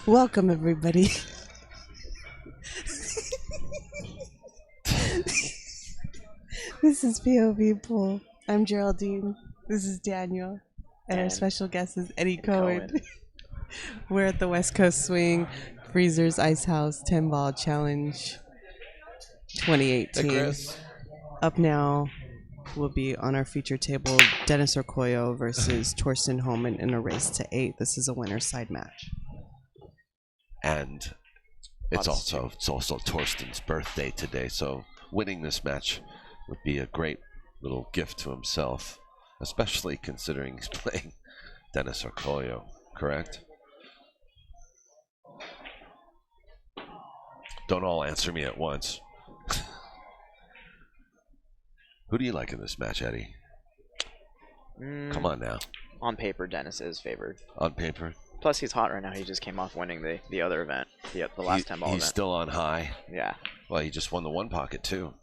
Welcome, everybody. This is POVPOOL. I'm Geraldine. This is Daniel. And our special guest is Eddie Cohen. We're at the West Coast Swing Freezers Icehouse 10-ball challenge 2018. Up now will be on our feature table Dennis Orcollo versus Thorsten HOHMANN in a race to 8. This is a winner's side match. And it's also Torsten's birthday today, so winning this match would be a great little gift to himself, especially considering he's playing Dennis Orcollo, correct? Don't all answer me at once. Who do you like in this match, Eddie? Come on now. On paper, Dennis is favored. On paper? Plus, he's hot right now. He just came off winning the other event, the last 10-ball event. He's still on high? Yeah. Well, he just won the one pocket, too.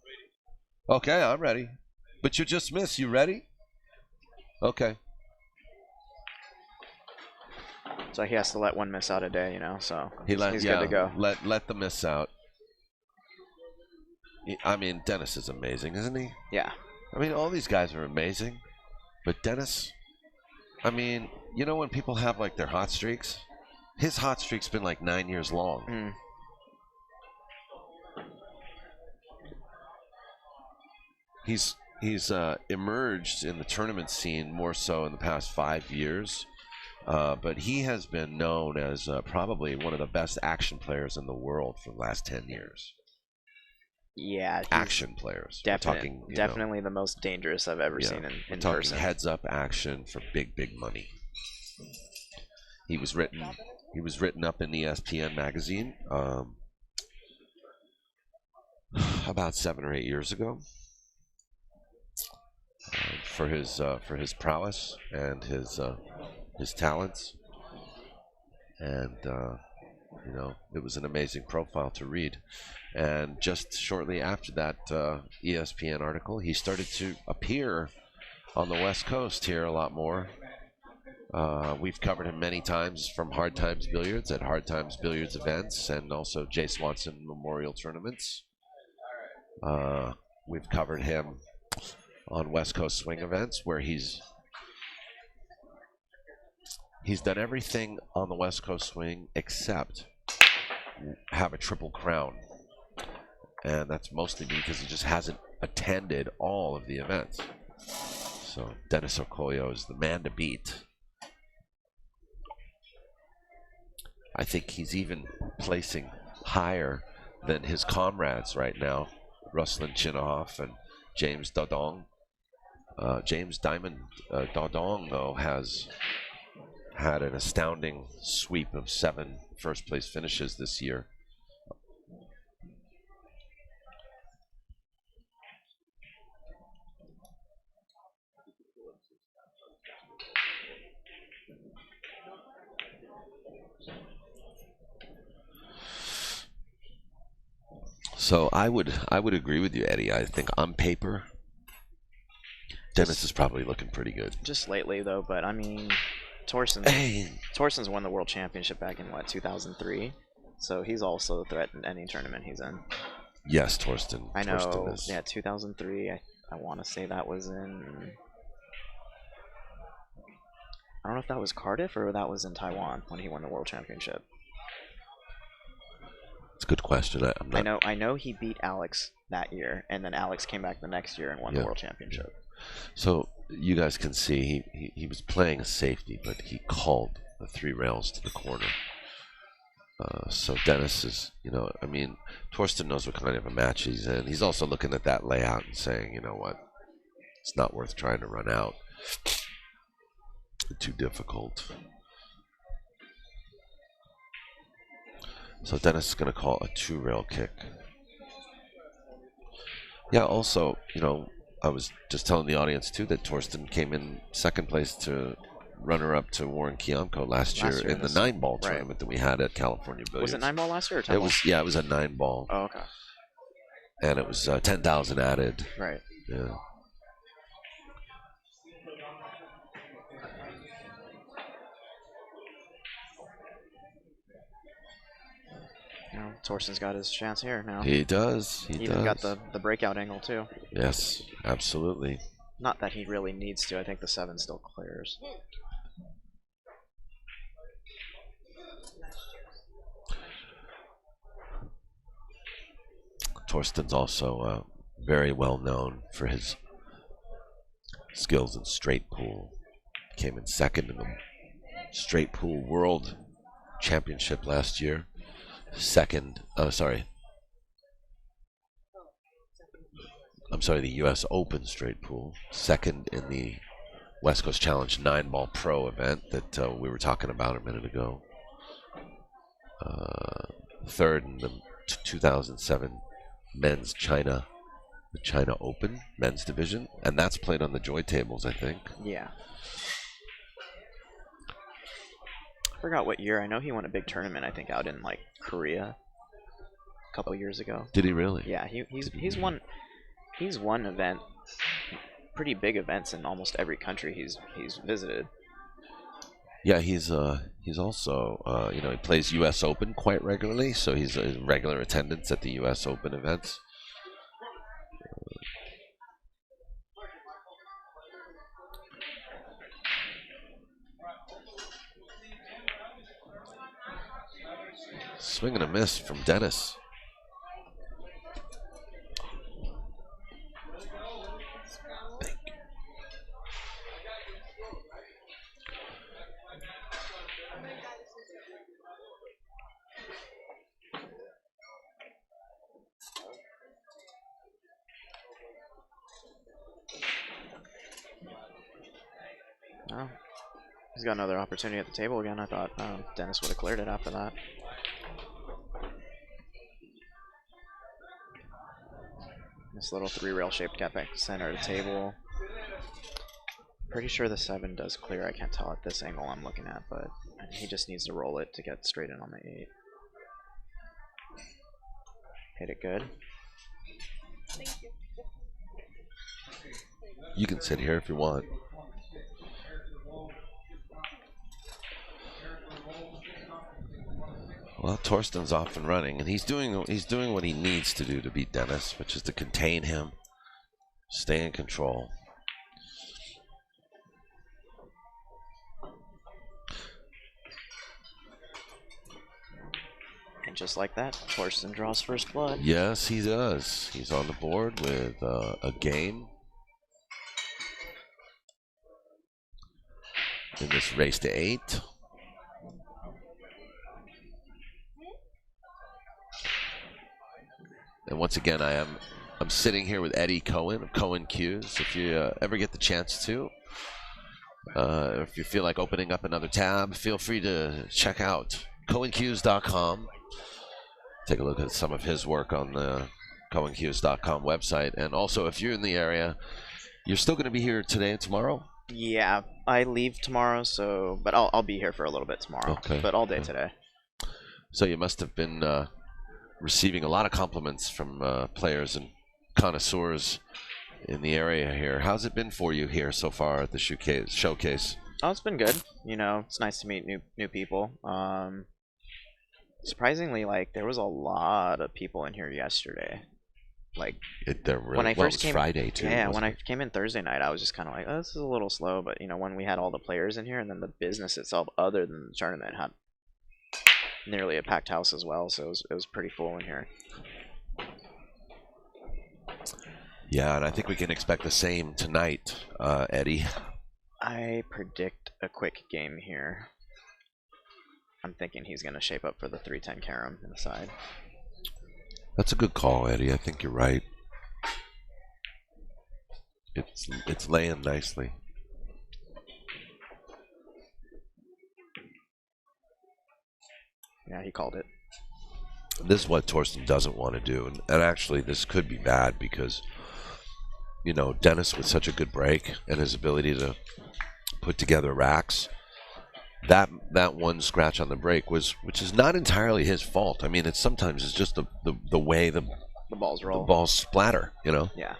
Okay, I'm ready. But you just missed. You ready? Okay. So he has to let one miss out a day, so he's good to go. Let the miss out. I mean, Dennis is amazing, isn't he? Yeah. I mean, all these guys are amazing. But Dennis, I mean, you know when people have, like, their hot streaks? His hot streak's been, like, 9 years long. He's emerged in the tournament scene more so in the past 5 years. But he has been known as probably one of the best action players in the world for the last 10 years. Yeah. Action players. Definitely the most dangerous I've ever seen in person. Heads-up action for big, big money. He was written up in ESPN magazine about 7 or 8 years ago for his prowess and his talents, and it was an amazing profile to read. And just shortly after that ESPN article, he started to appear on the West Coast here a lot more. We've covered him many times from Hard Times Billiards at Hard Times Billiards events and also Jay Swanson Memorial tournaments. We've covered him on West Coast Swing events where he's done everything on the West Coast Swing except have a triple crown. And that's mostly because he just hasn't attended all of the events. So Dennis Orcollo is the man to beat. I think he's even placing higher than his comrades right now, Ruslan Chinahoff and James Dodong. James Diamond Dodong, though, has had an astounding sweep of 7 first-place finishes this year. So I would agree with you, Eddie. I think on paper, Dennis is probably looking pretty good. Just lately, though, but I mean, Torsten's won the World Championship back in, 2003? So he's also a threat in any tournament he's in. Yes, Torsten. I know, Torsten is. Yeah, 2003, I want to say that was in... I don't know if that was Cardiff or that was in Taiwan when he won the World Championship. It's a good question. I know he beat Alex that year, and then Alex came back the next year and won the World Championship. So you guys can see he was playing a safety, but he called the 3 rails to the corner. So Dennis is, Torsten knows what kind of a match he's in. He's also looking at that layout and saying, you know what, it's not worth trying to run out. Too difficult. So Dennis is going to call a 2-rail kick. Yeah, also, I was just telling the audience, too, that Torsten came in second place to runner-up to Warren Kiamko last year in the 9-ball tournament that we had at California Billiards. Was it 9-ball last year or 10-ball? It was a 9-ball. Oh, okay. And it was 10,000 added. Right. Yeah. know, Torsten's got his chance here now. He does. He even does. got the breakout angle too. Yes, absolutely. Not that he really needs to. I think the 7 still clears. Torsten's also very well known for his skills in straight pool. Came in second in the straight pool world championship last year. The U.S. Open straight pool. Second in the West Coast Challenge 9-ball pro event that we were talking about a minute ago. Third in the 2007 men's the China Open men's division, and that's played on the joy tables, I think. Yeah. I forgot what year. I know he won a big tournament, I think, out in like Korea a couple of years ago. Did he really? Yeah, he's won pretty big events in almost every country he's visited. Yeah, he's also he plays U.S. Open quite regularly, so he's in regular attendance at the U.S. Open events. Swing and a miss from Dennis. Oh, he's got another opportunity at the table again. I thought Dennis would have cleared it after that. This little 3-rail shaped cat back to center of the table. Pretty sure the 7 does clear. I can't tell at this angle I'm looking at, but he just needs to roll it to get straight in on the 8. Hit it good. You can sit here if you want. Well, Torsten's off and running, and he's doing what he needs to do to beat Dennis, which is to contain him, stay in control. And just like that, Torsten draws first blood. Yes, he does. He's on the board with a game in this race to 8. And once again, I'm sitting here with Eddie Cohen of Cohen Cues. If you ever get the chance to, if you feel like opening up another tab, feel free to check out CohenCues.com. Take a look at some of his work on the CohenCues.com website. And also, if you're in the area, you're still going to be here today and tomorrow? Yeah, I leave tomorrow, but I'll be here for a little bit tomorrow. Okay. But all day today. So you must have been receiving a lot of compliments from players and connoisseurs in the area here. How's it been for you here so far at the showcase? Oh, it's been good. You know, it's nice to meet new people. Surprisingly, like, there was a lot of people in here yesterday. Like, when I first came Friday too. Yeah, when I came in Thursday night, I was just kind of like, oh, this is a little slow. But you know, when we had all the players in here, and then the business itself, other than the tournament, had nearly a packed house as well. So it was pretty full in here. Yeah, and I think we can expect the same tonight, Eddie. I predict a quick game here. I'm thinking he's going to shape up for the 310 carom in the side. That's a good call, Eddie. I think you're right. It's laying nicely. Yeah, he called it. This is what Torsten doesn't want to do, and actually this could be bad because, you know, Dennis with such a good break and his ability to put together racks. That one scratch on the break which is not entirely his fault. I mean, sometimes it's just the way the balls roll, the balls splatter. You know. Yeah.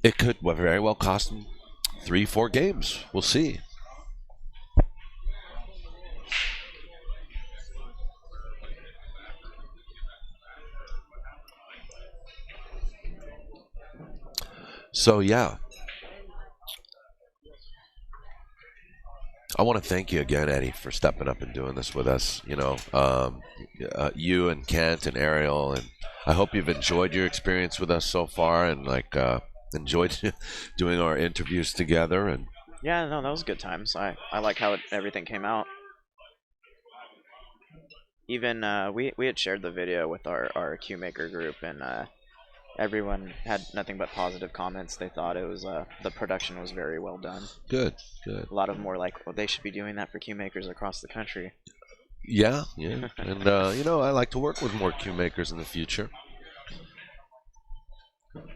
It could very well cost him 3-4 games. We'll see. So yeah, I want to thank you again, Eddie, for stepping up and doing this with us. You and Kent and Ariel, and I hope you've enjoyed your experience with us so far, and enjoyed doing our interviews together. And Yeah, no, that was good times. I like how everything came out. Even we had shared the video with our Q Maker group, and everyone had nothing but positive comments. They thought it was the production was very well done. good. A lot of them were like, well, they should be doing that for Q makers across the country. Yeah. And I like to work with more Q makers in the future.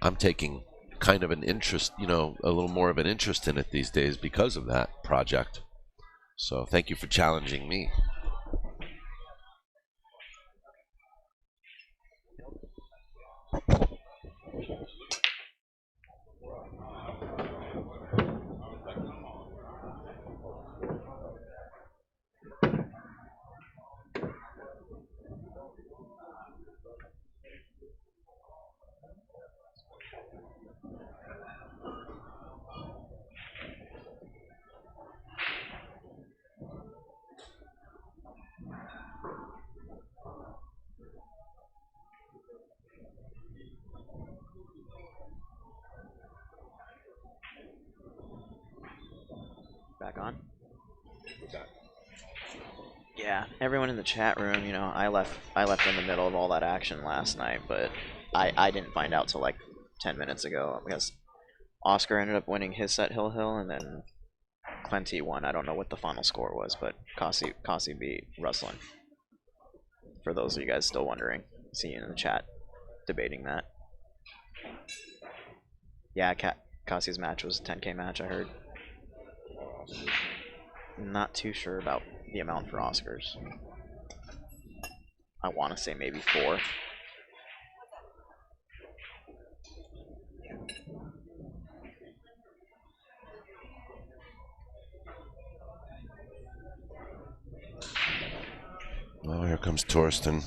I'm taking kind of an interest, a little more of an interest in it these days because of that project. So thank you for challenging me. Back on. Yeah, everyone in the chat room, I left in the middle of all that action last night, but I didn't find out till like 10 minutes ago because Oscar ended up winning his set Hill, and then Clenty won. I don't know what the final score was, but Kasi beat Rustlin. For those of you guys still wondering, see you in the chat debating that. Yeah, Kasi's match was a 10K match, I heard. Not too sure about the amount for Oscars. I want to say maybe 4. Oh, here comes Torsten.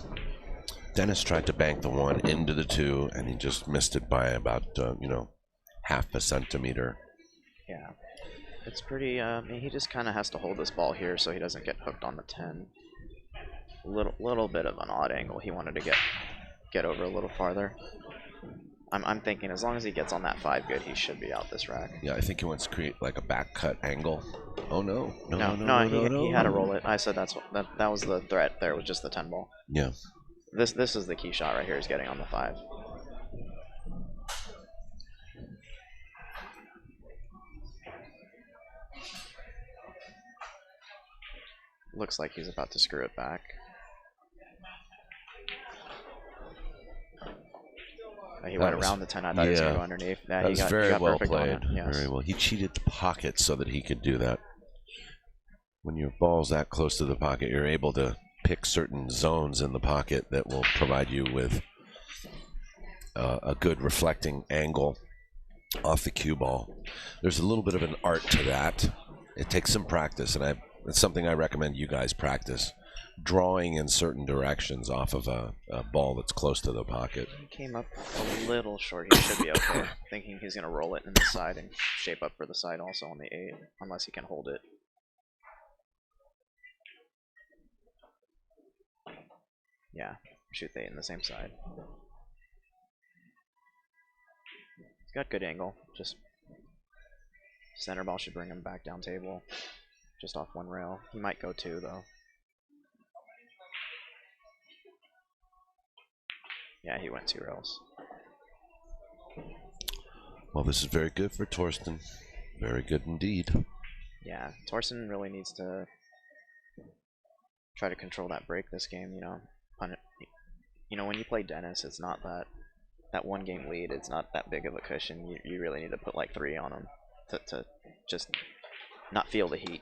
Dennis tried to bank the 1 into the 2, and he just missed it by about, half a centimeter. Yeah. It's pretty, he just kind of has to hold this ball here so he doesn't get hooked on the 10. Little bit of an odd angle. He wanted to get over a little farther. I'm thinking as long as he gets on that 5 good, he should be out this rack. Yeah, I think he wants to create like a back cut angle. Oh no. He had to roll it. I said that was the threat there, was just the 10 ball. Yeah. This is the key shot right here, is getting on the 5. Looks like he's about to screw it back. He went around the 10. I thought he was going to go underneath. Yeah, that was very well played. Yes. Very well. He cheated the pocket so that he could do that. When your ball's that close to the pocket, you're able to pick certain zones in the pocket that will provide you with a good reflecting angle off the cue ball. There's a little bit of an art to that. It takes some practice, and it's something I recommend you guys practice. Drawing in certain directions off of a ball that's close to the pocket. He came up a little short. He should be okay. Thinking he's going to roll it in the side and shape up for the side also on the 8, unless he can hold it. Yeah, shoot the 8 in the same side. He's got good angle. Just center ball should bring him back down table. Just off 1 rail. He might go 2 though. Yeah, he went 2 rails. Well, this is very good for Torsten. Very good indeed. Yeah, Torsten really needs to try to control that break this game. When you play Dennis, it's not that 1 game lead. It's not that big of a cushion. You really need to put like 3 on him to just not feel the heat.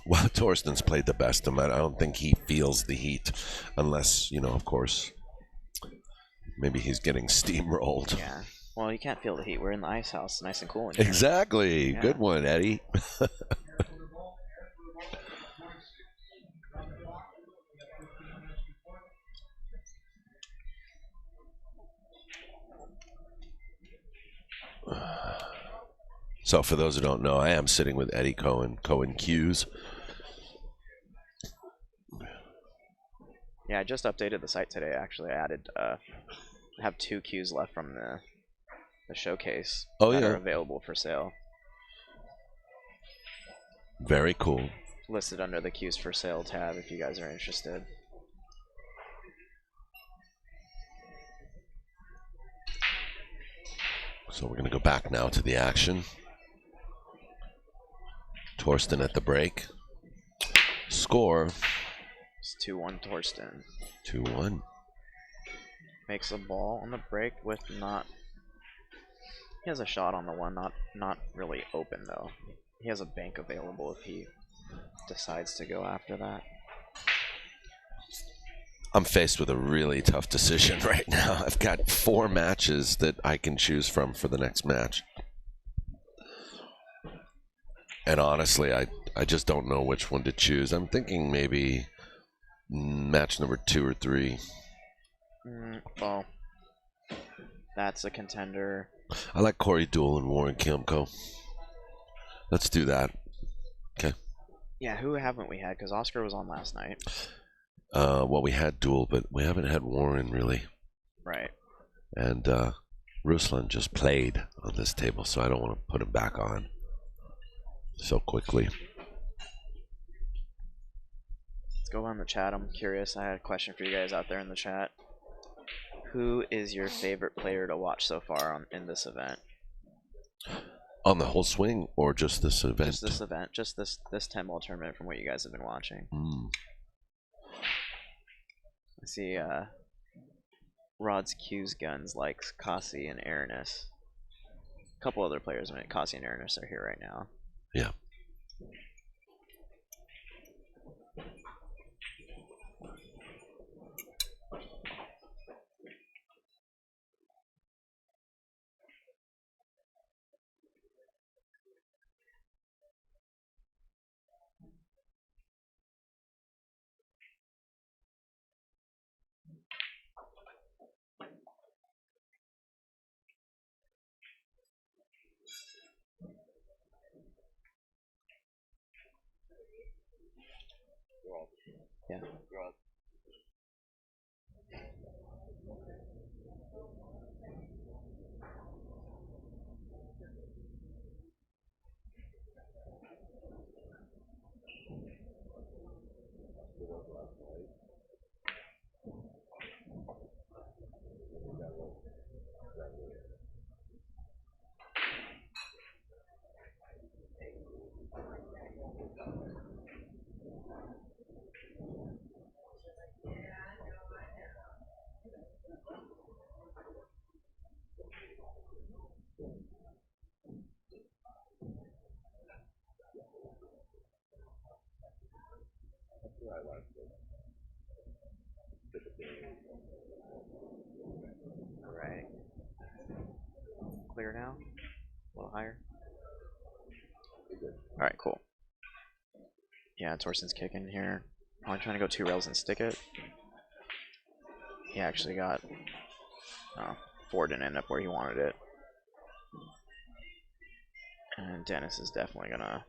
Well, Torsten's played the best of him. I don't think he feels the heat unless, of course, maybe he's getting steamrolled. Yeah. Well, you can't feel the heat. We're in the Icehouse, nice and cool in here. Exactly. Yeah. Good one, Eddie. So for those who don't know, I am sitting with Eddie Cohen, Cohen Q's. Yeah, I just updated the site today. Actually, I added. I have 2 queues left from the showcase that are available for sale. Very cool. Listed under the queues for sale tab if you guys are interested. So we're going to go back now to the action. Torsten at the break. Score. It's 2-1 Torsten. 2-1. Makes a ball on the break with not... He has a shot on the one, not really open though. He has a bank available if he decides to go after that. I'm faced with a really tough decision right now. I've got 4 matches that I can choose from for the next match. And honestly, I just don't know which one to choose. I'm thinking maybe match number 2 or 3. Well, that's a contender. I like Corey Duell and Warren Kimco. Let's do that. Okay. Yeah, who haven't we had? Because Oscar was on last night. Well, we had Duell, but we haven't had Warren really. Right. And Ruslan just played on this table, so I don't want to put him back on so quickly. Let's go on the chat. I'm curious. I had a question for you guys out there in the chat. Who is your favorite player to watch so far in this event? On the whole swing, or just this event? Just this event. Just this 10-ball tournament from what you guys have been watching. I see Rod's Q's Guns likes Kasi and Aranis. A couple other players, I mean, Kasi and Aranis are here right now. Yeah. Yeah. Alright. Clear now? A little higher? Alright, cool. Yeah, Torsten's kicking here. Probably trying to go 2 rails and stick it. He actually got... Oh, 4 didn't end up where he wanted it. And Dennis is definitely gonna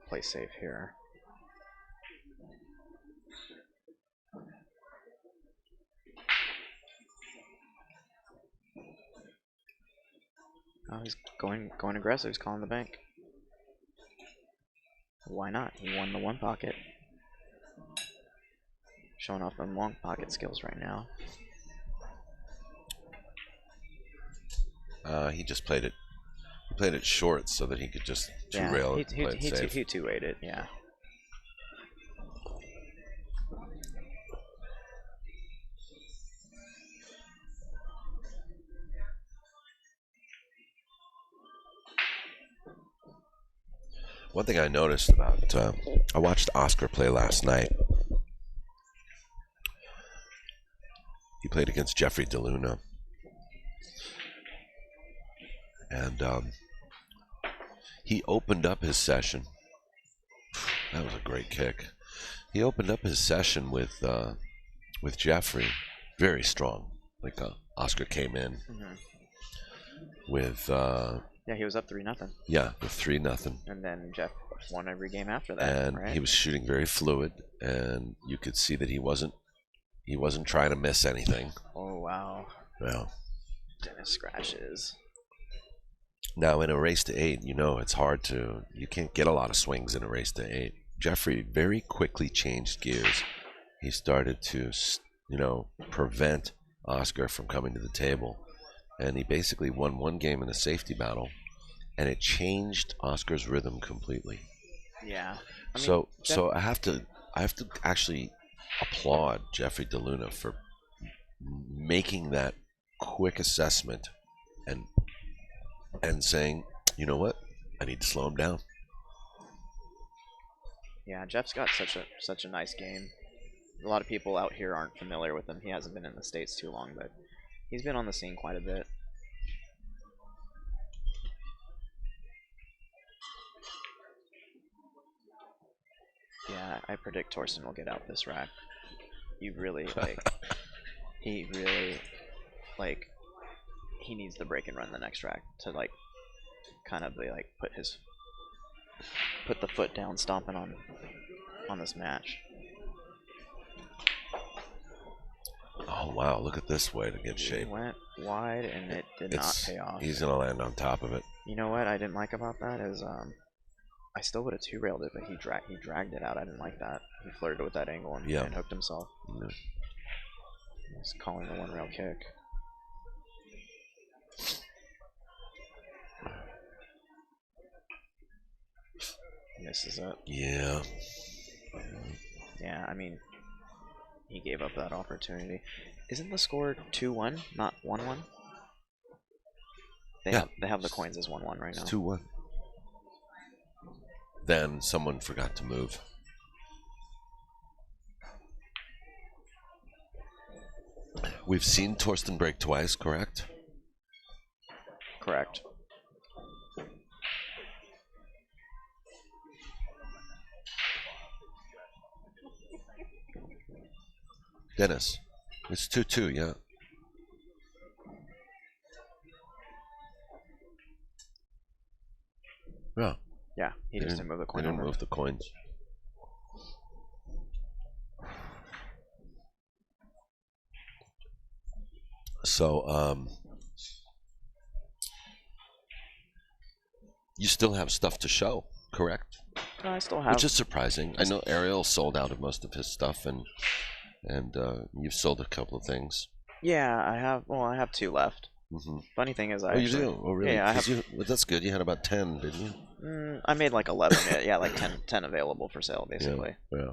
play safe here. Oh, he's going aggressive. He's calling the bank. Why not? He won the 1 pocket. Showing off them long pocket skills right now. He just played it. He played it short so that he could just rail it. He two-wayed it, yeah. One thing I noticed about, I watched Oscar play last night. He played against Jeffrey DeLuna. And he opened up his session. That was a great kick. He opened up his session with Jeffrey very strong. Like Oscar came in. with Yeah, he was up 3-0. with 3-0. And then Jeff won every game after that. And right? he was shooting very fluid, and you could see that he wasn't trying to miss anything. Oh wow. Well, Dennis scratches. now in a race to 8, it's hard to. You can't get a lot of swings in a race to 8. Jeffrey very quickly changed gears. He started to, prevent Oscar from coming to the table, and he basically won one game in a safety battle, and it changed Oscar's rhythm completely. Yeah. I mean, So I have to actually applaud Jeffrey DeLuna for making that quick assessment and saying, you know what, I need to slow him down. Yeah, Jeff's got such a nice game. A lot of people out here aren't familiar with him. He hasn't been in the States too long, but he's been on the scene quite a bit. Yeah, I predict Torsten will get out this rack. He really he needs to break and run the next rack to kind of put the foot down, stomping on this match. Oh wow, look at this way to get shape. He went wide and it did not pay off. He's gonna land on top of it. You know what I didn't like about that is I still would have 2-railed it, but he dragged it out. I didn't like that. He flirted with that angle and hooked himself. Yeah. He's calling the 1-rail kick. Misses it. Yeah. Yeah, I mean, he gave up that opportunity. Isn't the score 2-1, not 1-1? They have the coins as 1-1 right now. It's 2-1. Then someone forgot to move. We've seen Torsten break twice, correct? Correct. Dennis, it's 2-2, yeah. Yeah. Yeah, he just didn't move the coin. They didn't move the coins. So, you still have stuff to show, correct? I still have. Which is surprising. I know Ariel sold out of most of his stuff, and you've sold a couple of things. Yeah, I have. Well, I have 2 left. Mm-hmm. Funny thing is, you do? Oh, really? Yeah, I have. Well, that's good. You had about 10, didn't you? I made like 11. Yeah, like 10 available for sale, basically. Yeah.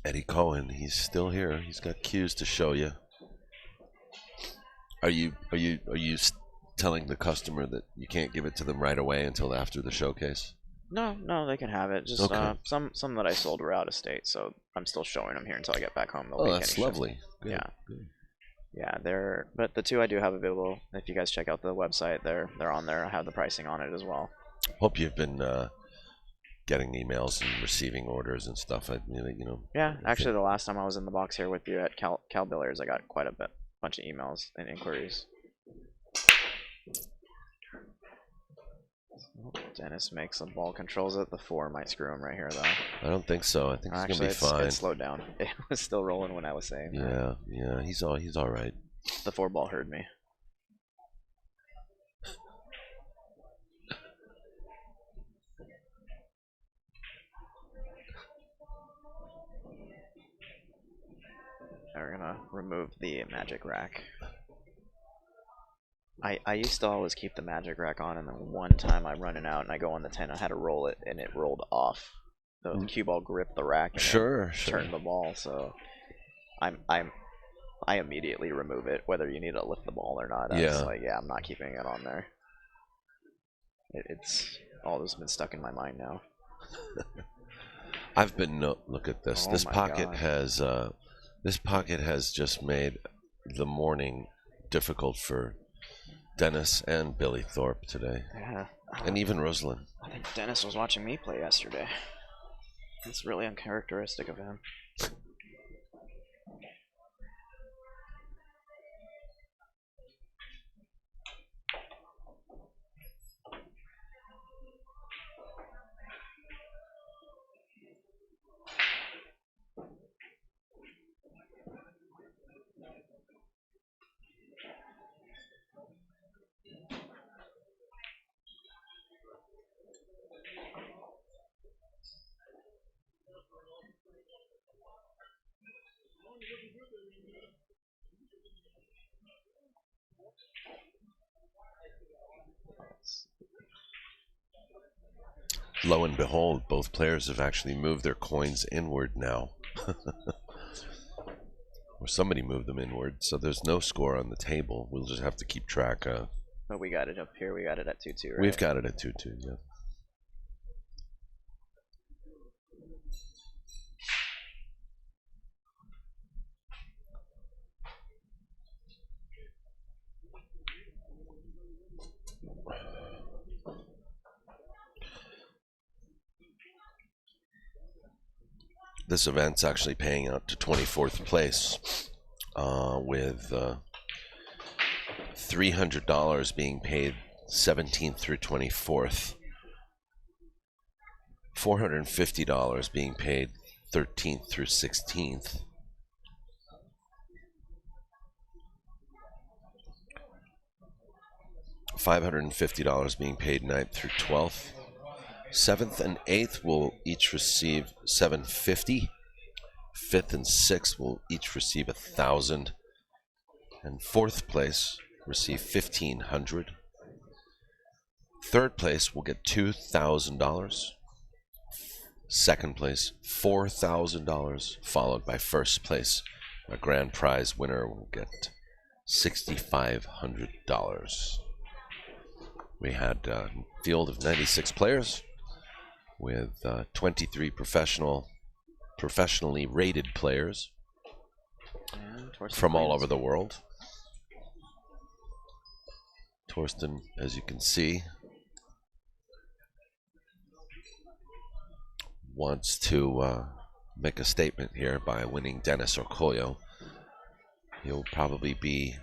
Eddie Cohen, he's still here. He's got cues to show you. Are you telling the customer that you can't give it to them right away until after the showcase? No, they can have it. Just okay. Some that I sold were out of state, so I'm still showing them here until I get back home. Oh, that's lovely. Good. Yeah. Good. Yeah, but the 2 I do have available. If you guys check out the website, they're on there. I have the pricing on it as well. Hope you've been getting emails and receiving orders and stuff. Yeah, actually, the last time I was in the box here with you at Cal Billiards, I got quite a bunch of emails and inquiries. Dennis makes a ball, controls it. The 4 might screw him right here, though. I don't think so. I think he's gonna be fine. It slowed down. It was still rolling when I was saying that. Yeah, he's all right. The 4 ball heard me. We're gonna remove the magic rack. I used to always keep the magic rack on, and then one time I run it out and I go on the 10. I had to roll it, and it rolled off. The cue ball gripped the rack and turned the ball. So I immediately remove it, whether you need to lift the ball or not. I was like, I'm not keeping it on there. It's all that's been stuck in my mind now. I've been look at this. Oh this my pocket God. has this pocket has just made the morning difficult for Dennis and Billy Thorpe today. Yeah. And even Rosalind. I think Dennis was watching me play yesterday. It's really uncharacteristic of him. Lo and behold, both players have actually moved their coins inward now. Or somebody moved them inward, so there's no score on the table. We'll just have to keep track of. But we got it up here. We got it at 2-2, right? We've got it at 2-2, yeah. This event's actually paying out to 24th place, with $300 being paid 17th through 24th, $450 being paid 13th through 16th, $550 being paid 9th through 12th. 7th and 8th will each receive $750. 5th and 6th will each receive $1,000. And 4th place receive $1,500. 3rd place will get $2,000. 2nd place $4,000, followed by 1st place. A grand prize winner will get $6,500. We had a field of 96 players, with 23 professionally rated players from all over the world. Torsten, as you can see, wants to make a statement here by winning Dennis Orcollo. He'll probably be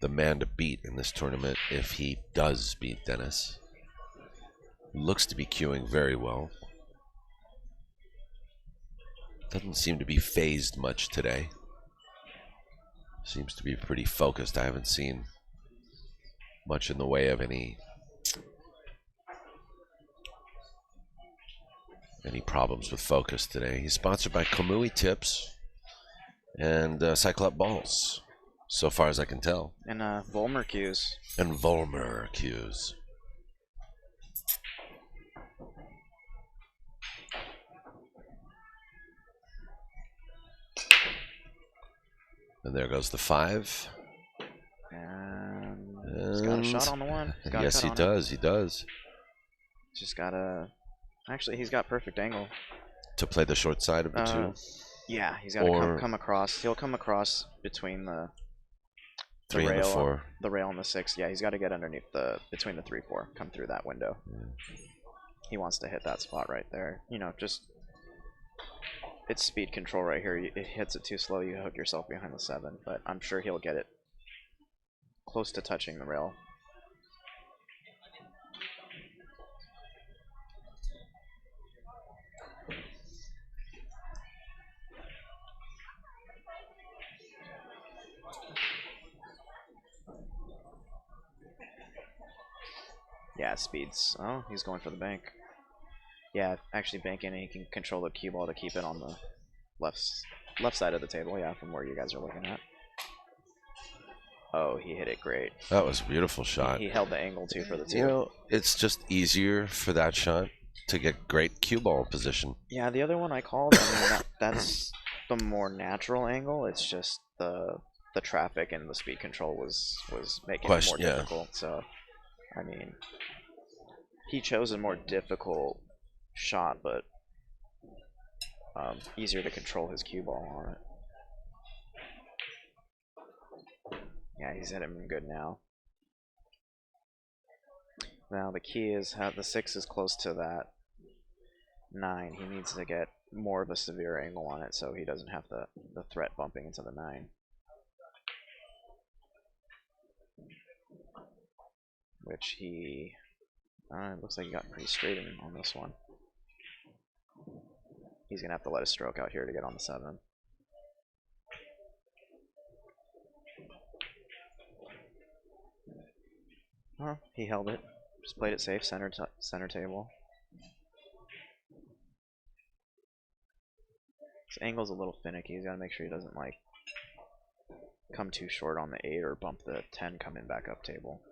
the man to beat in this tournament if he does beat Dennis. Looks to be queuing very well. Doesn't seem to be phased much today. Seems to be pretty focused. I haven't seen much in the way of any problems with focus today. He's sponsored by Kamui Tips and Cyclop Balls, so far as I can tell. And Volmer cues. And Volmer cues. And there goes the 5. And he's got a shot on the 1. Yes, he does. He does. Just gotta. Actually, he's got perfect angle to play the short side of the 2. Yeah, he's got to come across. He'll come across between the 3 and the 4. The rail and the 6. Yeah, he's got to get underneath between the 3-4. Come through that window. Yeah. He wants to hit that spot right there. You know, just. It's speed control right here. It hits it too slow, you hook yourself behind the 7, but I'm sure he'll get it close to touching the rail. Yeah, speeds. Oh, he's going for the bank. Yeah, actually banking, and he can control the cue ball to keep it on the left side of the table, yeah, from where you guys are looking at. Oh, he hit it great. That was a beautiful shot. He held the angle, too, for the 2. You know, it's just easier for that shot to get great cue ball position. Yeah, the other one I called, I mean, that's the more natural angle. It's just the traffic and the speed control was making it more difficult. So, I mean, he chose a more difficult shot, but easier to control his cue ball on it. Yeah, he's hit him good now. Now the key is how the 6 is close to that 9. He needs to get more of a severe angle on it so he doesn't have the threat bumping into the 9. Which he it looks like he got pretty straight on this one. He's gonna have to let a stroke out here to get on the 7. Oh, he held it. Just played it safe, center table. This angle's a little finicky. He's got to make sure he doesn't like come too short on the 8 or bump the 10 coming back up table.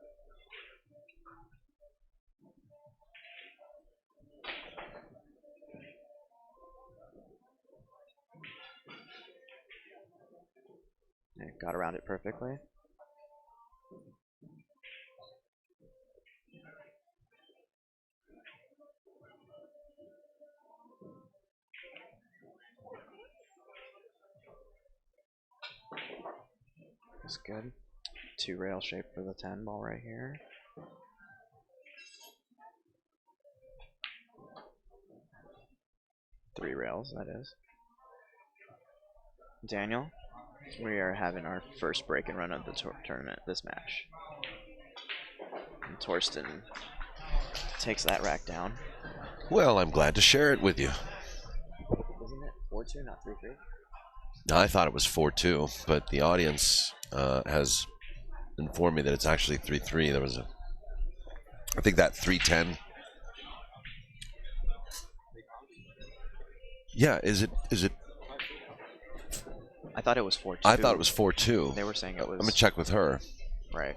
Yeah, got around it perfectly. That's good. 2 rail shape for the 10 ball right here. Three rails, that is. Daniel, we are having our first break and run of the tournament this match. And Torsten takes that rack down. Well, I'm glad to share it with you. Isn't it 4-2, not 3-3? I thought it was 4-2, but the audience has informed me that it's actually 3-3. There was I think that 3-10. Yeah, is it? I thought it was 4-2. I thought it was 4-2. They were saying it was. I'm gonna check with her. Right.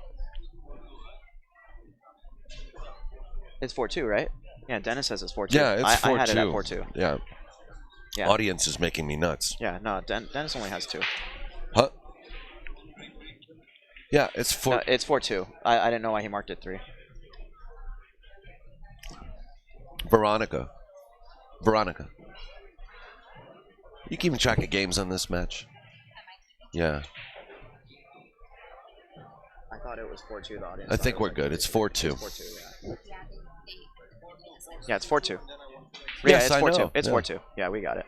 It's 4-2, right? Yeah, Dennis says it's 4-2. Yeah, it's 4-2. I had it at 4-2. Yeah. Yeah. Audience is making me nuts. Yeah, no, Dennis only has 2. Huh? Yeah, it's 4. No, it's 4-2. I didn't know why he marked it 3. Veronica. You keeping track of games on this match? Yeah. I thought it was 4-2. The audience. I think we're good. It's 4-2. It's 4-2. Yeah. Yeah, it's 4-2. Yes, it's I 4-2. know. It's Yeah. 4-2. Yeah, we got it.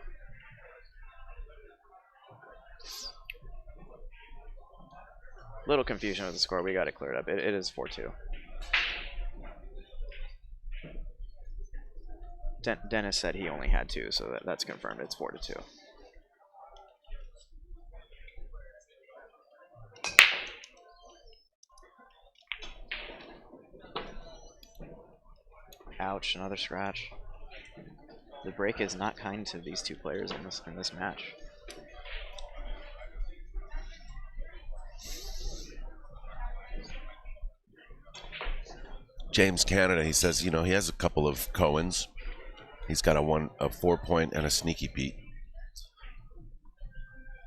Little confusion with the score. We got it cleared up. It is 4-2. Dennis said he only had 2, so that's confirmed. It's 4-2. Ouch! Another scratch. The break is not kind to these two players in this match. James Canada, he says, he has a couple of Cohens. He's got a 4-point and a sneaky Pete.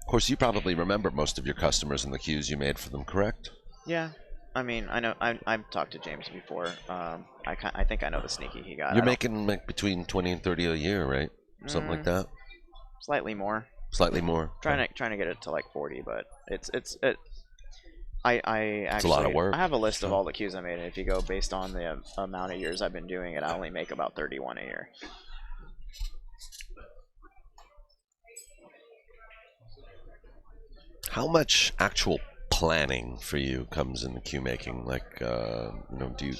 Of course, you probably remember most of your customers and the cues you made for them, correct? Yeah, I mean, I know. I've talked to James before. I think I know the sneaky he got. You're making like between 20 and 30 a year, right? Something like that. Slightly more. Slightly more. Trying to get it to like 40, but it's I actually it's a lot of work. I have a list of all the cues I made, and if you go based on the amount of years I've been doing it, I only make about 31 a year. How much actual planning for you comes in the cue making? Like, do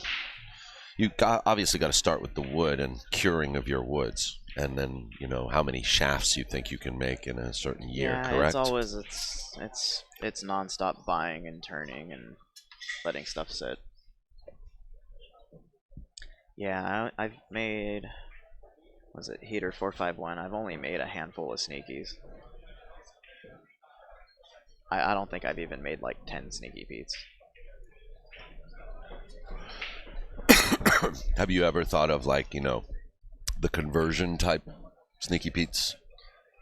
you obviously got to start with the wood and curing of your woods, and then how many shafts you think you can make in a certain year, yeah, correct? It's always it's nonstop buying and turning and letting stuff sit. Yeah, I've made, was it Heater 451? I've only made a handful of sneakies. I don't think I've even made like 10 sneaky Pete's. Have you ever thought of like, the conversion type sneaky Pete's?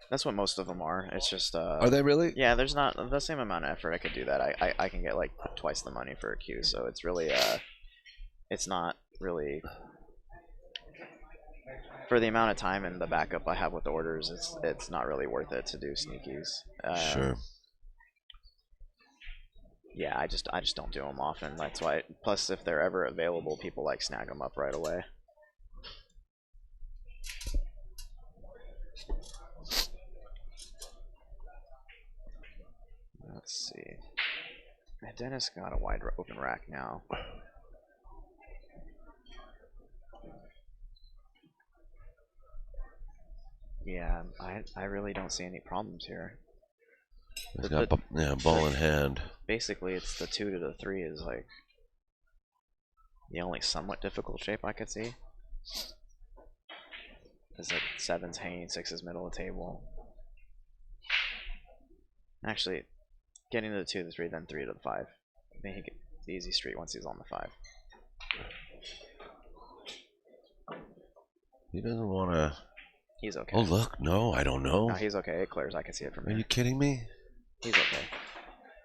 That's what most of them are. It's just Are they really? Yeah, there's not the same amount of effort I could do that. I can get like twice the money for a cue, so it's really it's not really, for the amount of time and the backup I have with orders, it's not really worth it to do sneakies. Sure. Yeah, I just don't do them often. That's why. Plus, if they're ever available, people like snag them up right away. Let's see. Dennis got a wide open rack now. Yeah, I really don't see any problems here. He's got ball in hand. Basically, it's the 2 to the 3 is like the only somewhat difficult shape I could see. Is like 7's hanging, 6's middle of the table. Actually, getting to the 2 to the 3, then 3 to the 5. I think he gets the easy street once he's on the 5. He doesn't want to. He's okay. Oh, look. No, I don't know. No, he's okay. It clears. I can see it from Are here. you kidding me? He's okay.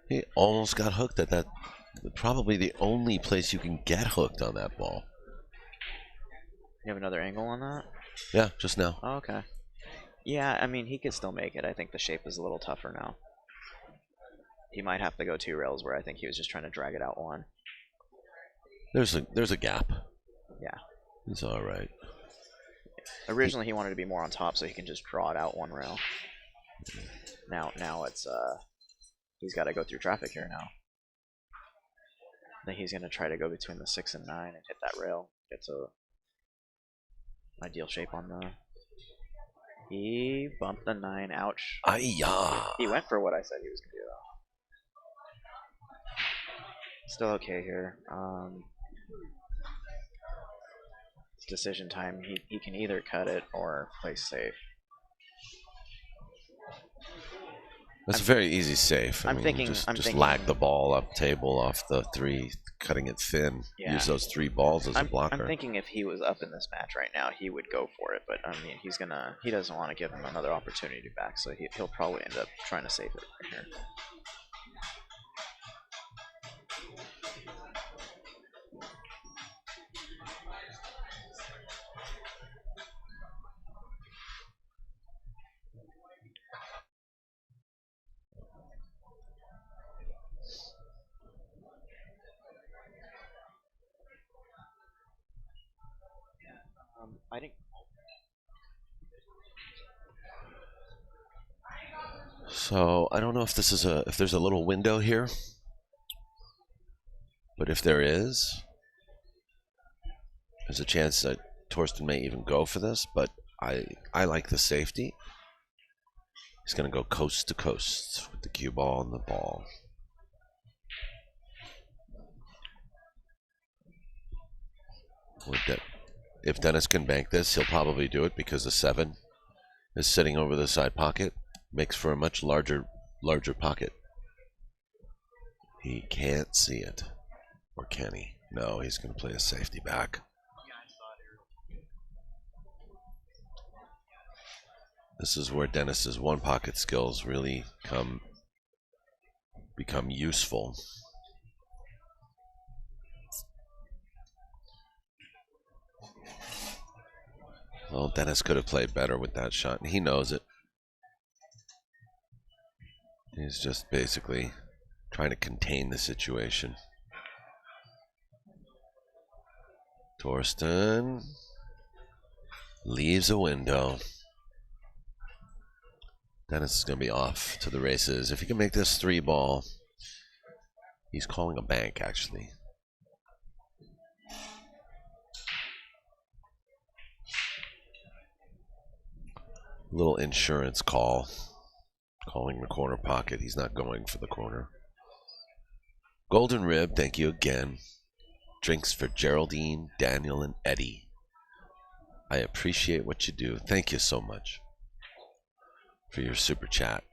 He almost got hooked at that. Probably the only place you can get hooked on that ball. You have another angle on that? Yeah, just now. Oh, okay. Yeah, I mean, he could still make it. I think the shape is a little tougher now. He might have to go 2 rails where I think he was just trying to drag it out 1. There's a gap. Yeah. He's all right. Originally, he wanted to be more on top so he can just draw it out 1 rail. Now it's he's got to go through traffic here now. I think he's gonna try to go between the 6 and 9 and hit that rail. Gets a ideal shape on the. He bumped the 9. Ouch. Ay-ya. He went for what I said he was gonna do though. Still okay here. Decision time. He can either cut it or play safe. That's a very easy safe. I I'm mean, thinking. just I'm thinking. lag the ball up table off the 3, cutting it thin. Yeah. Use those 3 balls as a blocker. I'm thinking if he was up in this match right now, he would go for it. But I mean, he doesn't want to give him another opportunity back, so he'll probably end up trying to save it right here. I think. So I don't know if this is if there's a little window here, but if there is, there's a chance that Torsten may even go for this. But I like the safety. He's gonna go coast to coast with the cue ball and the ball. If Dennis can bank this, he'll probably do it because the 7 is sitting over the side pocket. Makes for a much larger pocket. He can't see it. Or can he? No, he's going to play a safety back. This is where Dennis's one pocket skills really become useful. Well, Dennis could have played better with that shot, and he knows it. He's just basically trying to contain the situation. Torsten leaves a window. Dennis is going to be off to the races. If he can make this 3 ball, he's calling a bank, actually. Little insurance call. Calling the corner pocket. He's not going for the corner. Golden Rib, thank you again. Drinks for Geraldine, Daniel, and Eddie. I appreciate what you do. Thank you so much for your super chat.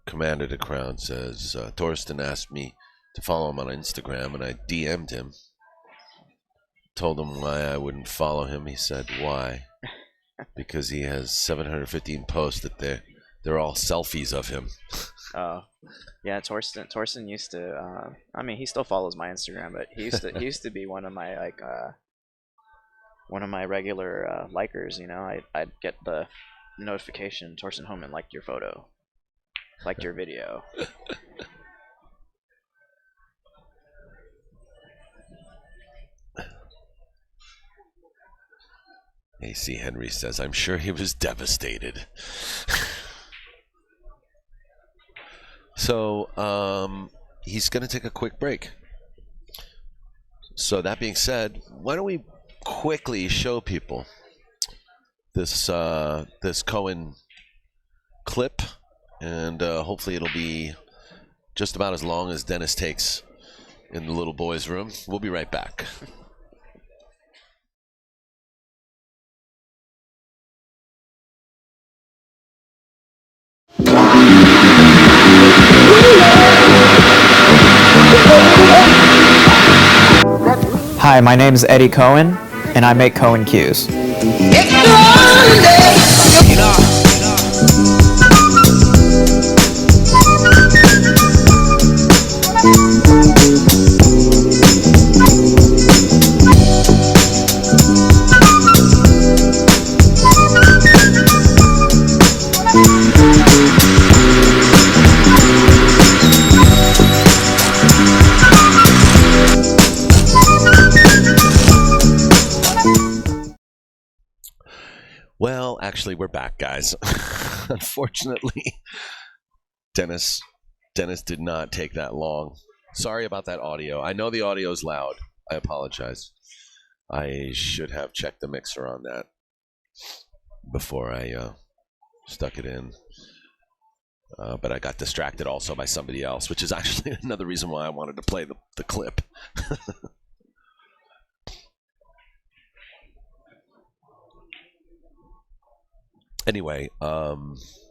Commander to Crown says, Thorsten asked me to follow him on Instagram, and I DM'd him. Told him why I wouldn't follow him. He said, why? Because he has 715 posts that they're all selfies of him. Oh, yeah. Torsten used to. I mean, he still follows my Instagram, but he used to be one of my regular likers. You know, I'd get the notification. Thorsten HOHMANN liked your photo, liked your video. AC Henry says, I'm sure he was devastated. So, he's going to take a quick break. So, that being said, why don't we quickly show people this Cohen clip, and hopefully it'll be just about as long as Dennis takes in the little boy's room. We'll be right back. Hi, my name is Eddie Cohen, and I make Cohen cues. Well, actually, we're back, guys. Unfortunately, Dennis did not take that long. Sorry about that audio. I know the audio is loud. I apologize. I should have checked the mixer on that before I stuck it in. But I got distracted also by somebody else, which is actually another reason why I wanted to play the clip. Anyway,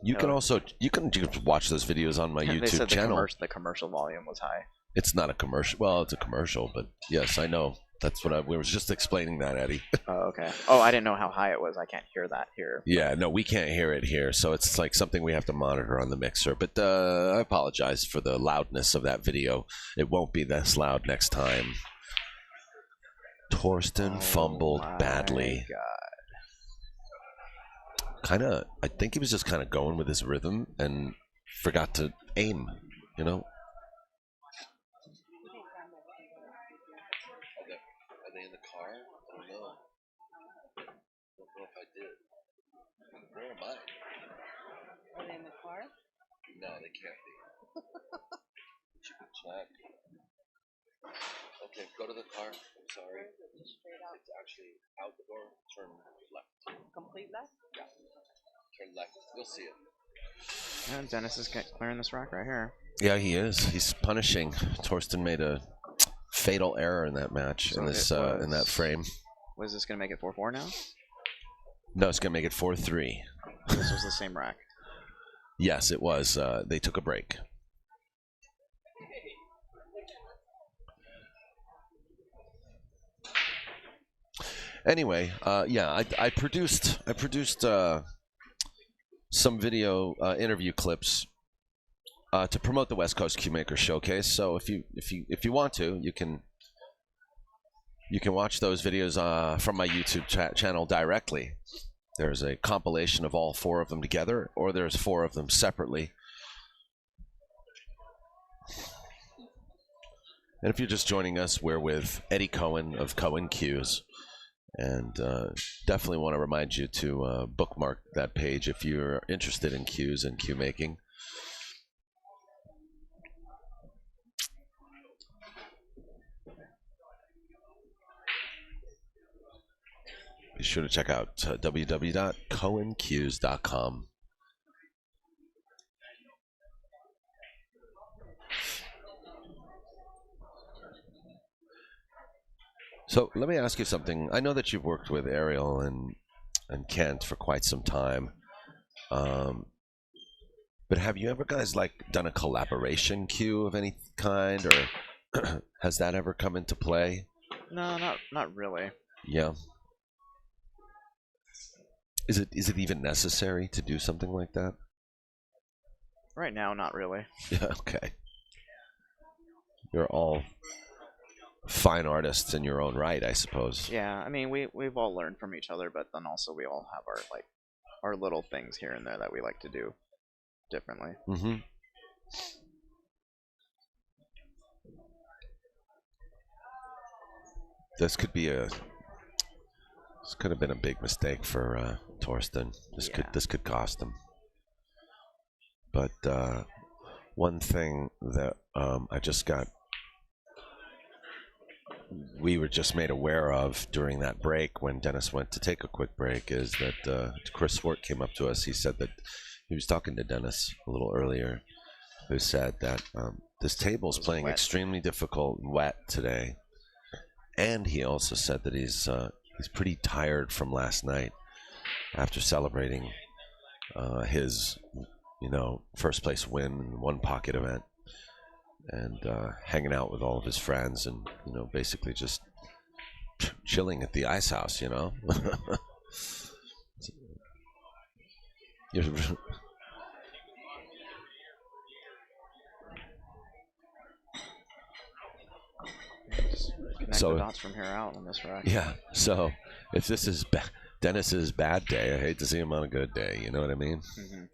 you can watch those videos on my YouTube channel. The commercial volume was high. It's not a commercial. Well, it's a commercial, but yes, I know. That's what we was just explaining that, Eddie. Oh, okay. Oh, I didn't know how high it was. I can't hear that here. Yeah, no, we can't hear it here, so it's like something we have to monitor on the mixer. But I apologize for the loudness of that video. It won't be this loud next time. Torsten fumbled badly. God. I think he was just kind of going with his rhythm and forgot to aim, you know? Are they in the car? I don't know. I don't know if I did. Where am I? Are they in the car? No, they can't be. You can check. Okay, go to the car. I'm sorry. It's actually out the door. Turn left. Complete left? Yeah. Turn left. You'll see it. And Dennis is clearing this rack right here. Yeah, he is. He's punishing. Torsten made a fatal error in that match, So in that frame. Was this going to make it 4-4 now? No, it's going to make it 4-3. This was the same rack. Yes, it was. They took a break. Anyway, yeah, I produced some video interview clips to promote the West Coast Cue Maker Showcase. So if you want to, you can watch those videos from my YouTube channel directly. There's a compilation of all 4 of them together, or there's 4 of them separately. And if you're just joining us, we're with Eddie Cohen of Cohen Cues. And definitely want to remind you to bookmark that page if you're interested in cues and cue making. Be sure to check out www.cohencues.com. So let me ask you something. I know that you've worked with Ariel and Kent for quite some time, but have you ever guys done a collaboration cue of any kind, or has that ever come into play? No, not really. Yeah. Is it even necessary to do something like that? Right now, not really. Yeah. Okay. You're all fine artists in your own right, I suppose. Yeah, I mean, we've all learned from each other, but then also we all have our little things here and there that we like to do differently. Mm-hmm. This could have been a big mistake for Torsten. This could cost him. But one thing that we were just made aware of during that break when Dennis went to take a quick break is that Chris Swart came up to us. He said that he was talking to Dennis a little earlier, who said that this table's playing extremely difficult and wet today. And he also said that he's pretty tired from last night after celebrating his first place win in one pocket event, and hanging out with all of his friends, and basically just chilling at the Icehouse, you know. You're- Just connect So- the dots from here out on this rack. yeah. So if this is Dennis's bad day, I hate to see him on a good day. You know what I mean? Mm-hmm.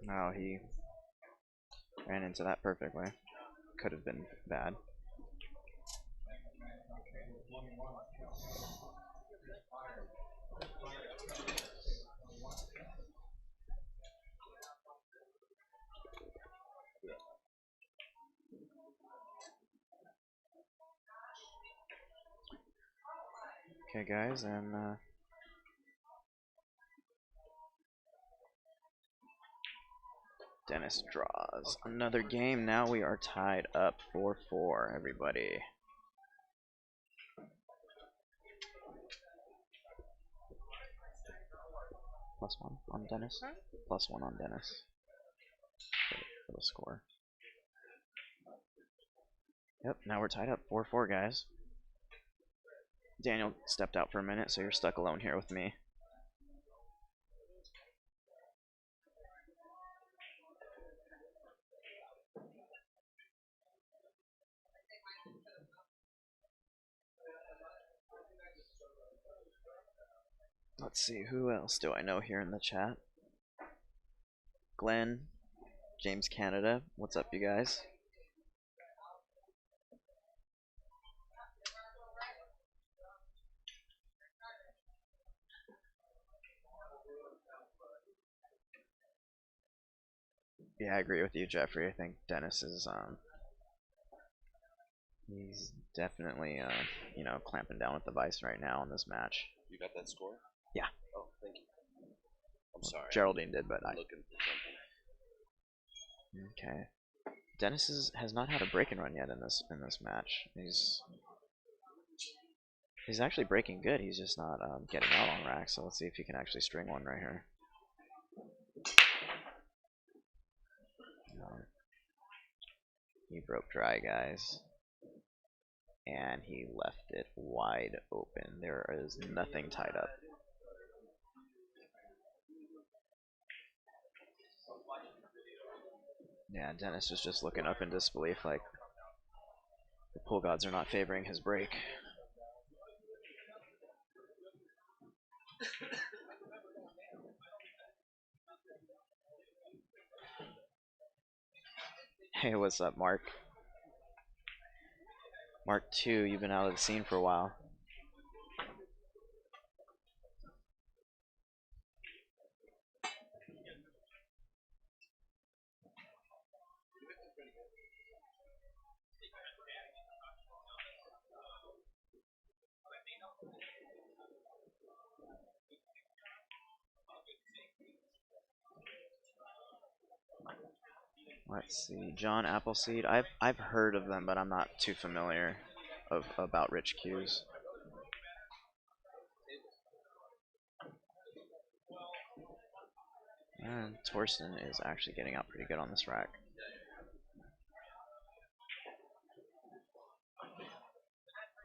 No, he ran into that perfectly. Could have been bad. Okay, guys, and Dennis draws another game. Now we are tied up 4-4, everybody. +1 on Dennis. +1 on Dennis for the score. Yep, now we're tied up 4-4, guys. Daniel stepped out for a minute, so you're stuck alone here with me. Let's see, who else do I know here in the chat? Glenn, James Canada, what's up, you guys? Yeah, I agree with you, Jeffrey. I think Dennis is, he's definitely, you know, clamping down with the vice right now in this match. You got that score? Yeah. Oh, thank you. I'm sorry. Geraldine did, but I'm looking for something. Okay. Dennis has not had a break and run yet in this match. He's actually breaking good. He's just not getting out on rack. So let's see if he can actually string one right here. He broke dry, guys, and he left it wide open. There is nothing tied up. Yeah, Dennis is just looking up in disbelief like the pool gods are not favoring his break. Hey, what's up, Mark? Mark 2, you've been out of the scene for a while. Let's see, John Appleseed. I've heard of them, but I'm not too familiar about Rich Q's. And Torsten is actually getting out pretty good on this rack.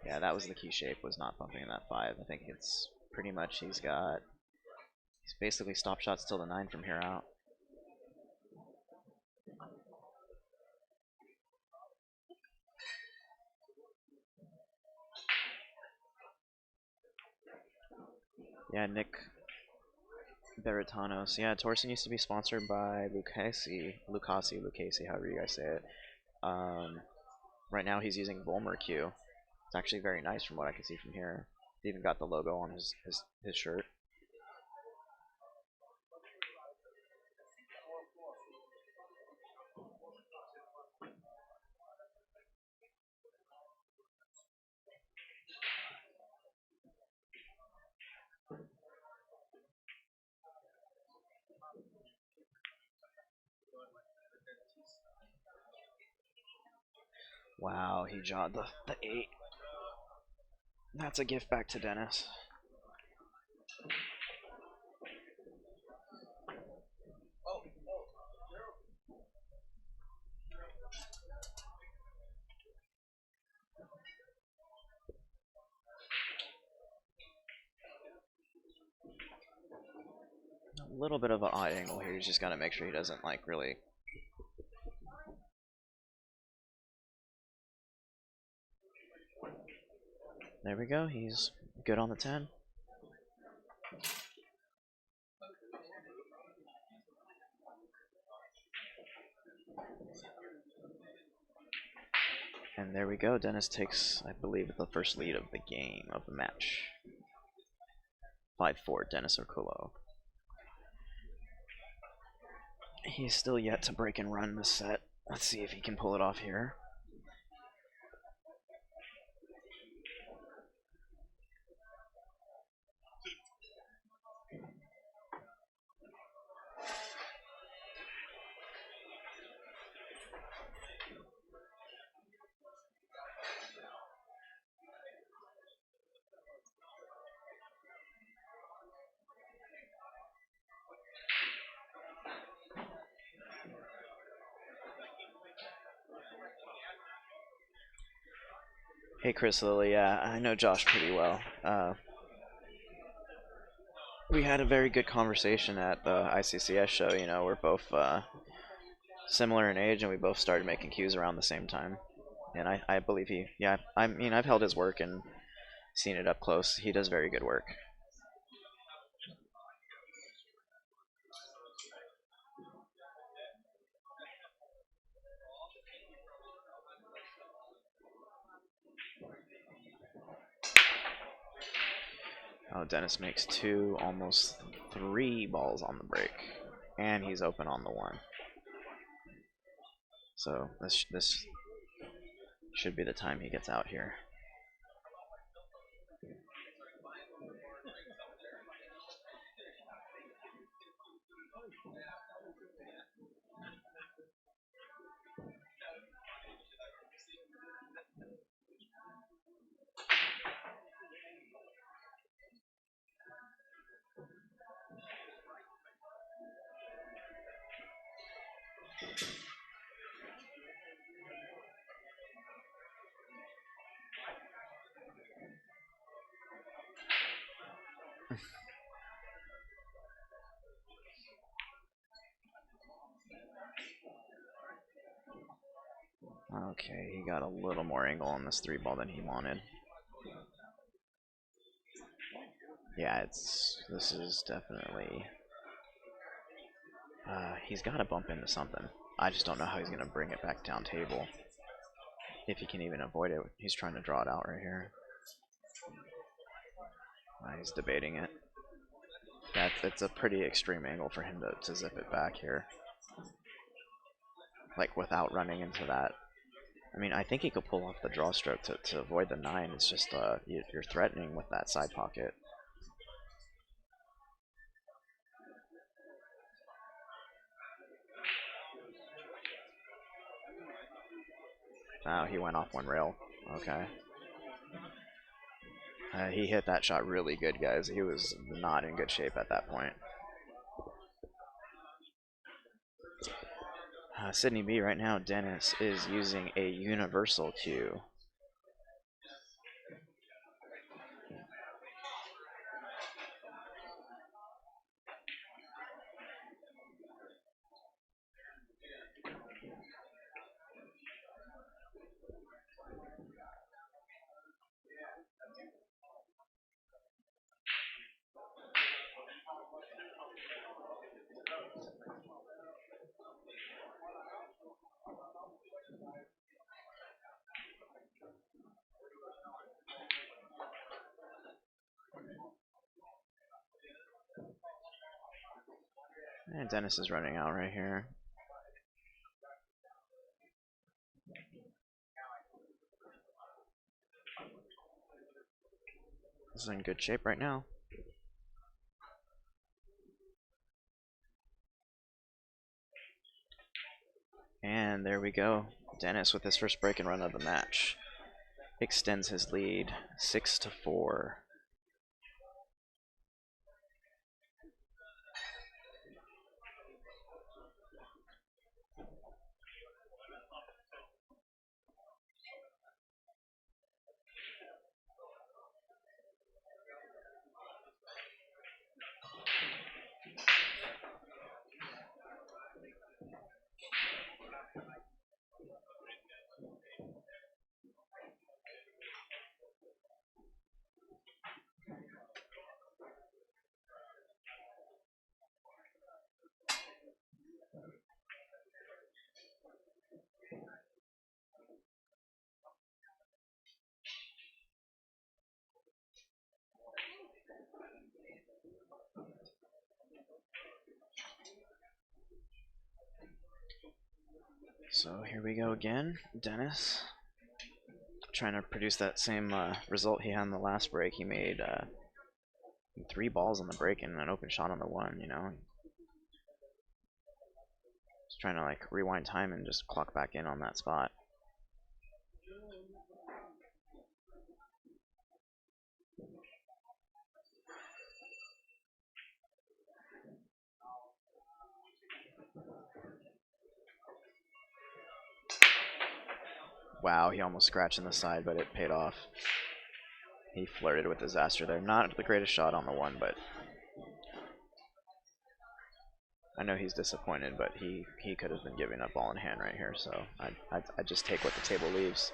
Yeah, that was the key shape, was not bumping in that 5. I think it's pretty much he's basically stop shots till the 9 from here out. Yeah, Nick Beritanos. Yeah, Torsten used to be sponsored by Lucasi, however you guys say it. Right now he's using Volmer Q. It's actually very nice from what I can see from here. He even got the logo on his shirt. Wow, he jawed the 8. That's a gift back to Dennis. little bit of an odd angle here. He's just got to make sure he doesn't like really. There we go. He's good on the 10. And there we go. Dennis takes, I believe, the first lead of the game, of the match. 5-4, Dennis Orcollo. He's still yet to break and run this set. Let's see if he can pull it off here. Hey Chris Lilly, yeah, I know Josh pretty well. We had a very good conversation at the ICCS show. You know, we're both similar in age, and we both started making cues around the same time. And I believe he, yeah, I mean, I've held his work and seen it up close. He does very good work. Oh, Dennis makes 2, almost 3 balls on the break, and he's open on the 1. So this should be the time he gets out here. Okay, he got a little more angle on this 3 ball than he wanted. Yeah, this is definitely. He's got to bump into something. I just don't know how he's gonna bring it back down table. If he can even avoid it. He's trying to draw it out right here. He's debating it. It's a pretty extreme angle for him to zip it back here. Like, without running into that. I mean, I think he could pull off the draw stroke to avoid the 9. It's just you're threatening with that side pocket. Oh, he went off 1 rail. Okay. He hit that shot really good, guys. He was not in good shape at that point. Sydney B right now, Dennis is using a universal cue. And Dennis is running out right here. This is in good shape right now. And there we go. Dennis with his first break and run of the match extends his lead 6-4. So here we go again. Dennis trying to produce that same result he had in the last break. He made 3 balls on the break and an open shot on the 1, you know. Just trying to like rewind time and just clock back in on that spot. Wow, he almost scratched in the side, but it paid off. He flirted with disaster there. Not the greatest shot on the 1, but I know he's disappointed, but he could have been giving up ball in hand right here, so I just take what the table leaves.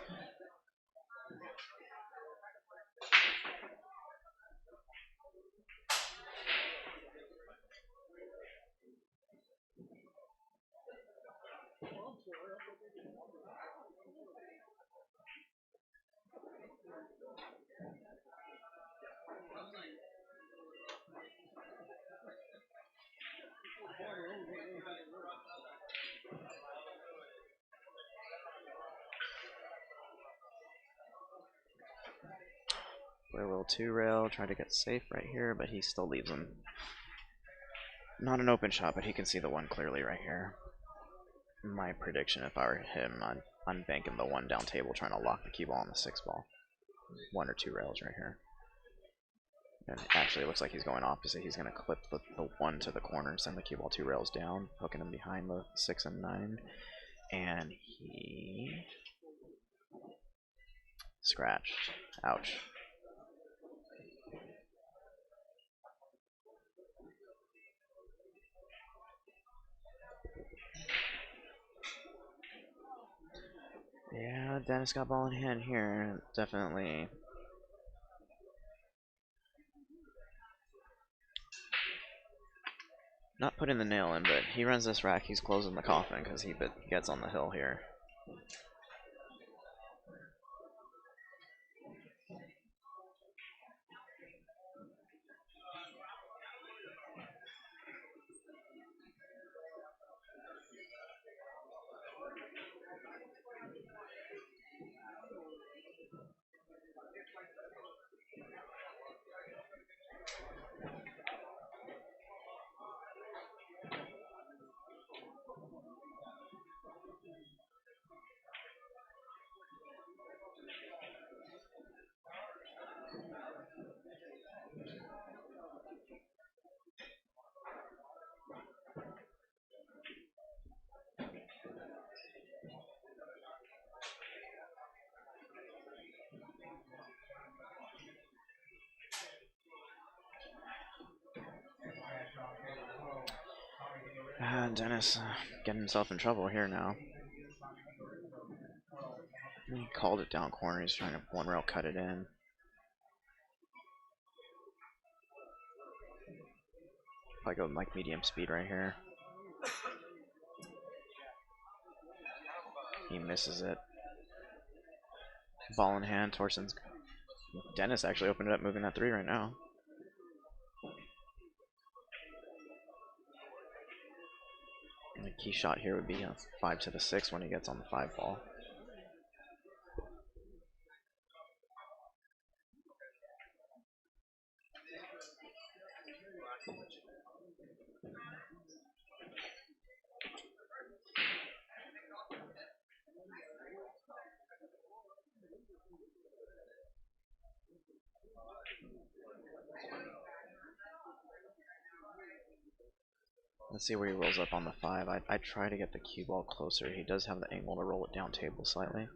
Play a little 2-rail, try to get safe right here, but he still leaves him. Not an open shot, but he can see the 1 clearly right here. My prediction, if I were him, I'm banking the 1 down table, trying to lock the cue ball on the 6 ball. 1 or 2 rails right here. And actually, it looks like he's going opposite. He's going to clip the 1 to the corner, send the cue ball 2 rails down, hooking him behind the 6 and 9. And he scratched. Ouch. Yeah, Dennis got ball in hand here. Definitely. Not putting the nail in, but he runs this rack. He's closing the coffin because he gets on the hill here. Dennis getting himself in trouble here now. He called it down corner. He's trying to 1 rail cut it in. Probably go like medium speed right here. He misses it. Ball in hand. Torsten's. Dennis actually opened it up, moving that 3 right now. And the key shot here would be a 5 to the 6 when he gets on the 5 ball. Let's see where he rolls up on the 5. I try to get the cue ball closer. He does have the angle to roll it down table slightly.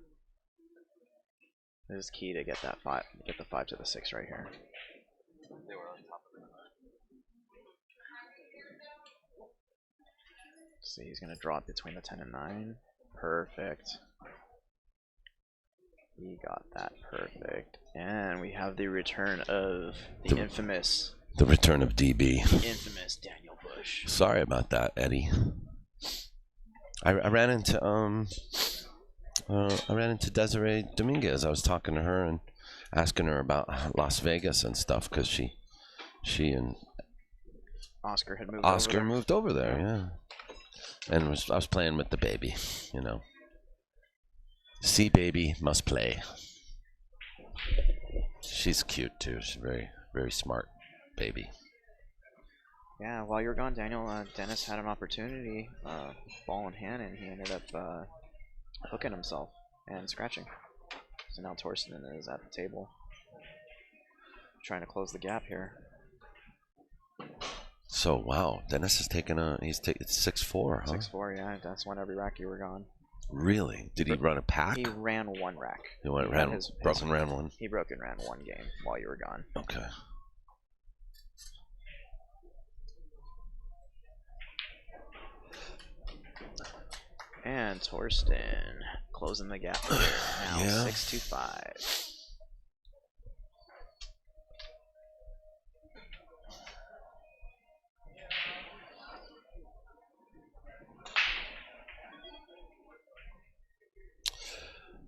It is key to get that 5, get the 5 to the 6 right here. See, he's gonna draw it between the 10 and 9. Perfect. He got that perfect. And we have the return of the infamous. The return of DB. Infamous Daniel Busch. Sorry about that, Eddie. I ran into Desiree Dominguez. I was talking to her and asking her about Las Vegas and stuff because she and Oscar moved over there. Yeah. And I was playing with the baby, you know. See, baby, must play. She's cute too. She's very, very smart baby. Yeah, while you were gone, Daniel, Dennis had an opportunity, ball in hand, and he ended up hooking himself and scratching. So now Torsten is at the table, trying to close the gap here. So wow, Dennis has taken it's 6-4, huh? 6-4, yeah. That's won every rack you were gone. Really? Did he run a pack? He ran one rack. He ran one. He broke and ran one game while you were gone. Okay. And Torsten closing the gap here. Now Yeah. 6-5.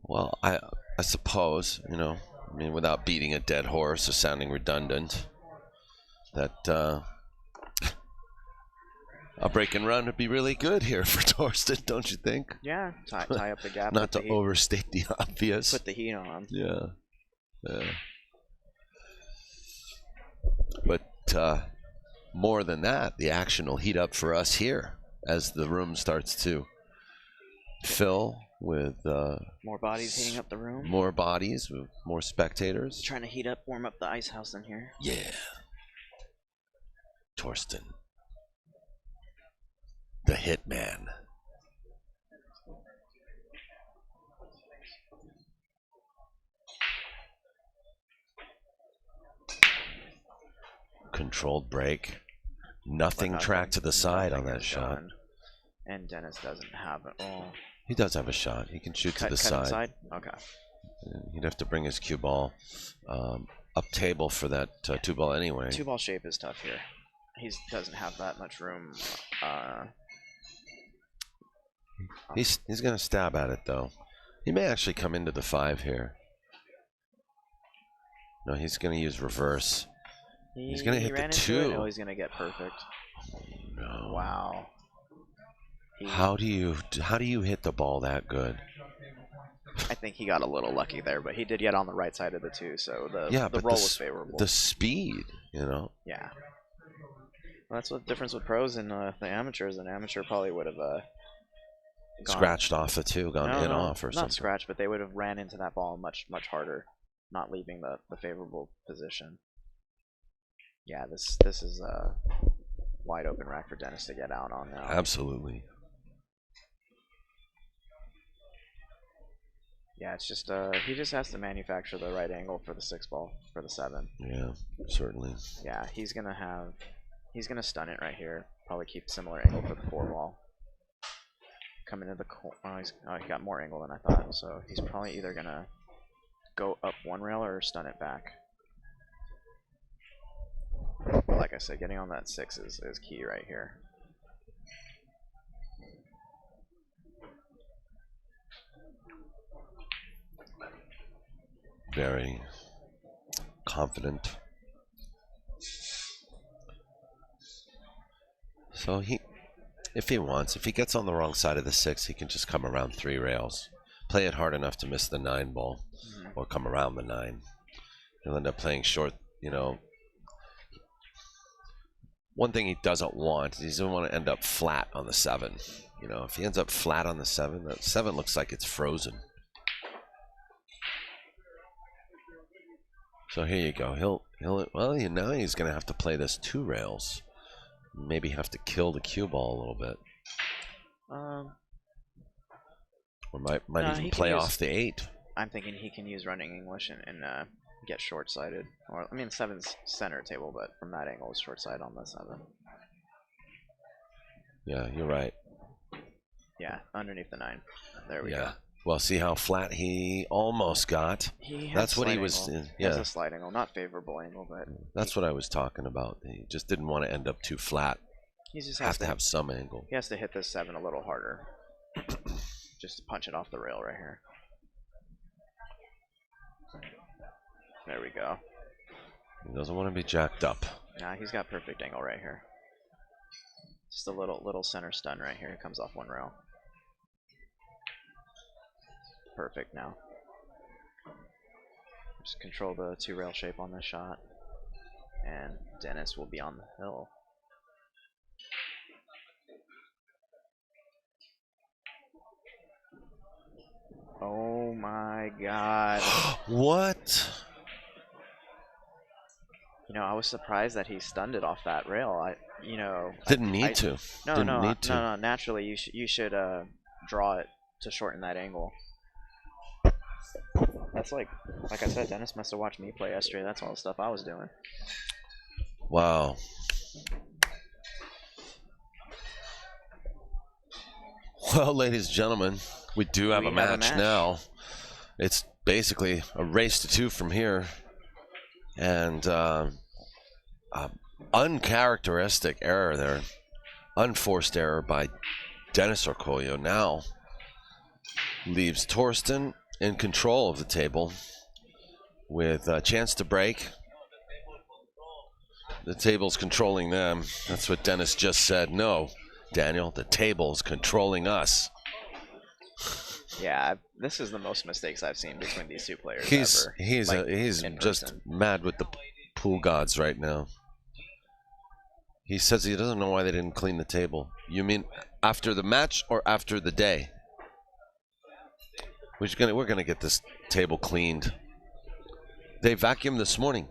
Well, I suppose, you know, I mean, without beating a dead horse or sounding redundant, that a break and run would be really good here for Torsten, don't you think? Yeah, tie up the gap. Not to overstate the obvious. Put the heat on him. Yeah. Yeah. But more than that, the action will heat up for us here as the room starts to fill with more bodies heating up the room. More bodies with more spectators. Trying to warm up the Icehouse in here. Yeah. Torsten. The Hitman. Controlled break. Nothing tracked to the side on that shot. And Dennis doesn't have it. Oh. He does have a shot. He can shoot to the side. Okay. He'd have to bring his cue ball up table for that two ball anyway. Two ball shape is tough here. He doesn't have that much room. He's gonna stab at it though. He may actually come into the 5 here. No, he's gonna use reverse. He's gonna hit the 2. Oh, he's gonna get perfect. No. Wow. How do you hit the ball that good? I think he got a little lucky there, but he did get on the right side of the 2, so the roll was favorable. The speed, you know. Yeah. Well, that's what the difference with pros and the amateurs. An amateur probably would have scratched off the 2, gone off or something. Not scratched, but they would have ran into that ball much harder, not leaving the favorable position. Yeah, this is a wide open rack for Dennis to get out on now. Absolutely. Yeah, it's just he just has to manufacture the right angle for the 6 ball for the 7. Yeah, certainly. Yeah, he's gonna stun it right here. Probably keep similar angle for the 4 ball. Come into the he got more angle than I thought, so he's probably either gonna go up 1 rail or stun it back. But like I said, getting on that 6 is key right here. Very confident. So if he gets on the wrong side of the 6, he can just come around 3 rails. Play it hard enough to miss the 9 ball, or come around the 9. He'll end up playing short, you know. One thing he doesn't want is he doesn't want to end up flat on the 7. You know, if he ends up flat on the 7, that 7 looks like it's frozen. So here you go. Well, you know, he's going to have to play this 2 rails. Maybe have to kill the cue ball a little bit. Or might even play off the 8. I'm thinking he can use running English and get short-sided. Or I mean, 7's center table, but from that angle, it's short-side on the 7. Yeah, you're right. Yeah, underneath the 9. There we go. Well, see how flat he almost got. That's what he was. He has a slight angle, not favorable angle, but that's what I was talking about. He just didn't want to end up too flat. He just has to have some angle. He has to hit this 7 a little harder. Just to punch it off the rail right here. There we go. He doesn't want to be jacked up. Nah, he's got perfect angle right here. Just a little center stun right here. It comes off 1 rail. perfect now. Just control the 2-rail shape on this shot, and Dennis will be on the hill. Oh my god. What? You know, I was surprised that he stunned it off that rail. Didn't need to. No. Naturally, you should draw it to shorten that angle. That's like I said, Dennis must have watched me play yesterday. That's all the stuff I was doing. Wow. Well, ladies and gentlemen, we do have a match now. It's basically a race to 2 from here. And uncharacteristic error there. Unforced error by Dennis Orcollo now leaves Torsten in control of the table with a chance to break. The table's controlling them. That's what Dennis just said. No, Daniel, the table's controlling us. Yeah, this is the most mistakes I've seen between these two players He's ever. He's just mad with the pool gods right now. He says he doesn't know why they didn't clean the table. You mean after the match or after the day? We're gonna get this table cleaned. They vacuumed this morning.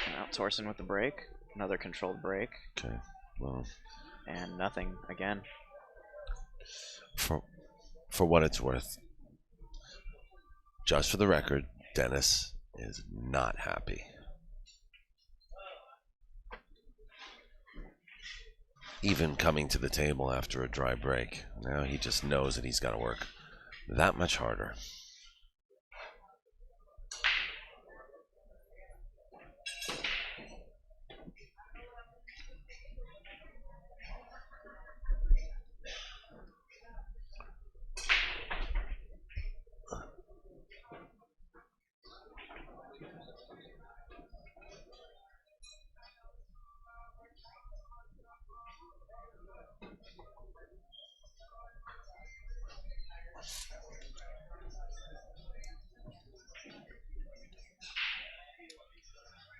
Now Torsten with the break, another controlled break. Okay, well, and nothing again. For what it's worth, just for the record, Dennis is not happy. Even coming to the table after a dry break, now he just knows that he's got to work that much harder.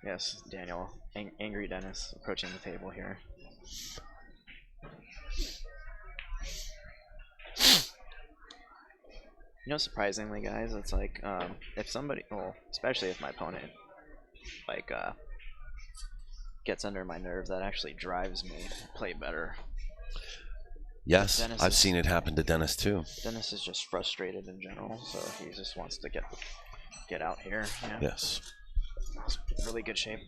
Yes, Daniel. Angry Dennis approaching the table here. You know, surprisingly, guys, it's like if somebody, well, especially if my opponent, like, gets under my nerves, that actually drives me to play better. Yes, I've seen it happen to Dennis too. Dennis is just frustrated in general, so he just wants to get out here. Yeah. Yes. It's really good shape.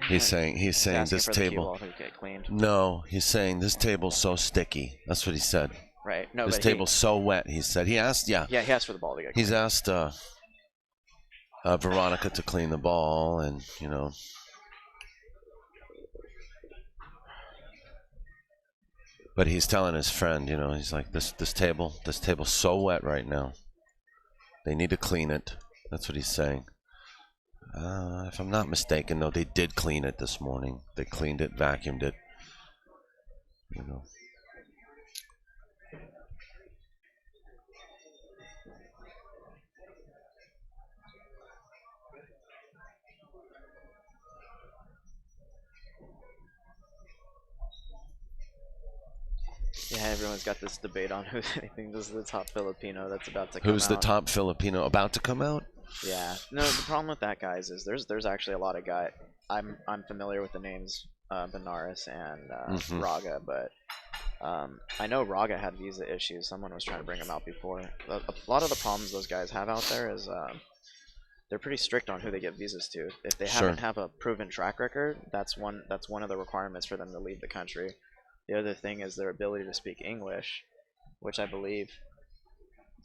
He's saying this table. No, he's saying this table's so sticky. That's what he said. Right. No, this table's so wet. He said he asked. Yeah. Yeah, he asked for the ball to get cleaned. He's asked Veronica to clean the ball, and you know. But he's telling his friend, you know, he's like, this table's so wet right now. They need to clean it. That's what he's saying. If I'm not mistaken, though, they did clean it this morning. They cleaned it, vacuumed it. You know. Yeah, everyone's got this debate on who they think is the top Filipino that's about to come out. Who's the top Filipino about to come out? Yeah. No, the problem with that, guys, is there's actually a lot of guys. I'm familiar with the names Benares and Raga, but I know Raga had visa issues. Someone was trying to bring him out before. A lot of the problems those guys have out there is they're pretty strict on who they get visas to. If they haven't have a proven track record, that's one of the requirements for them to leave the country. The other thing is their ability to speak English, which I believe,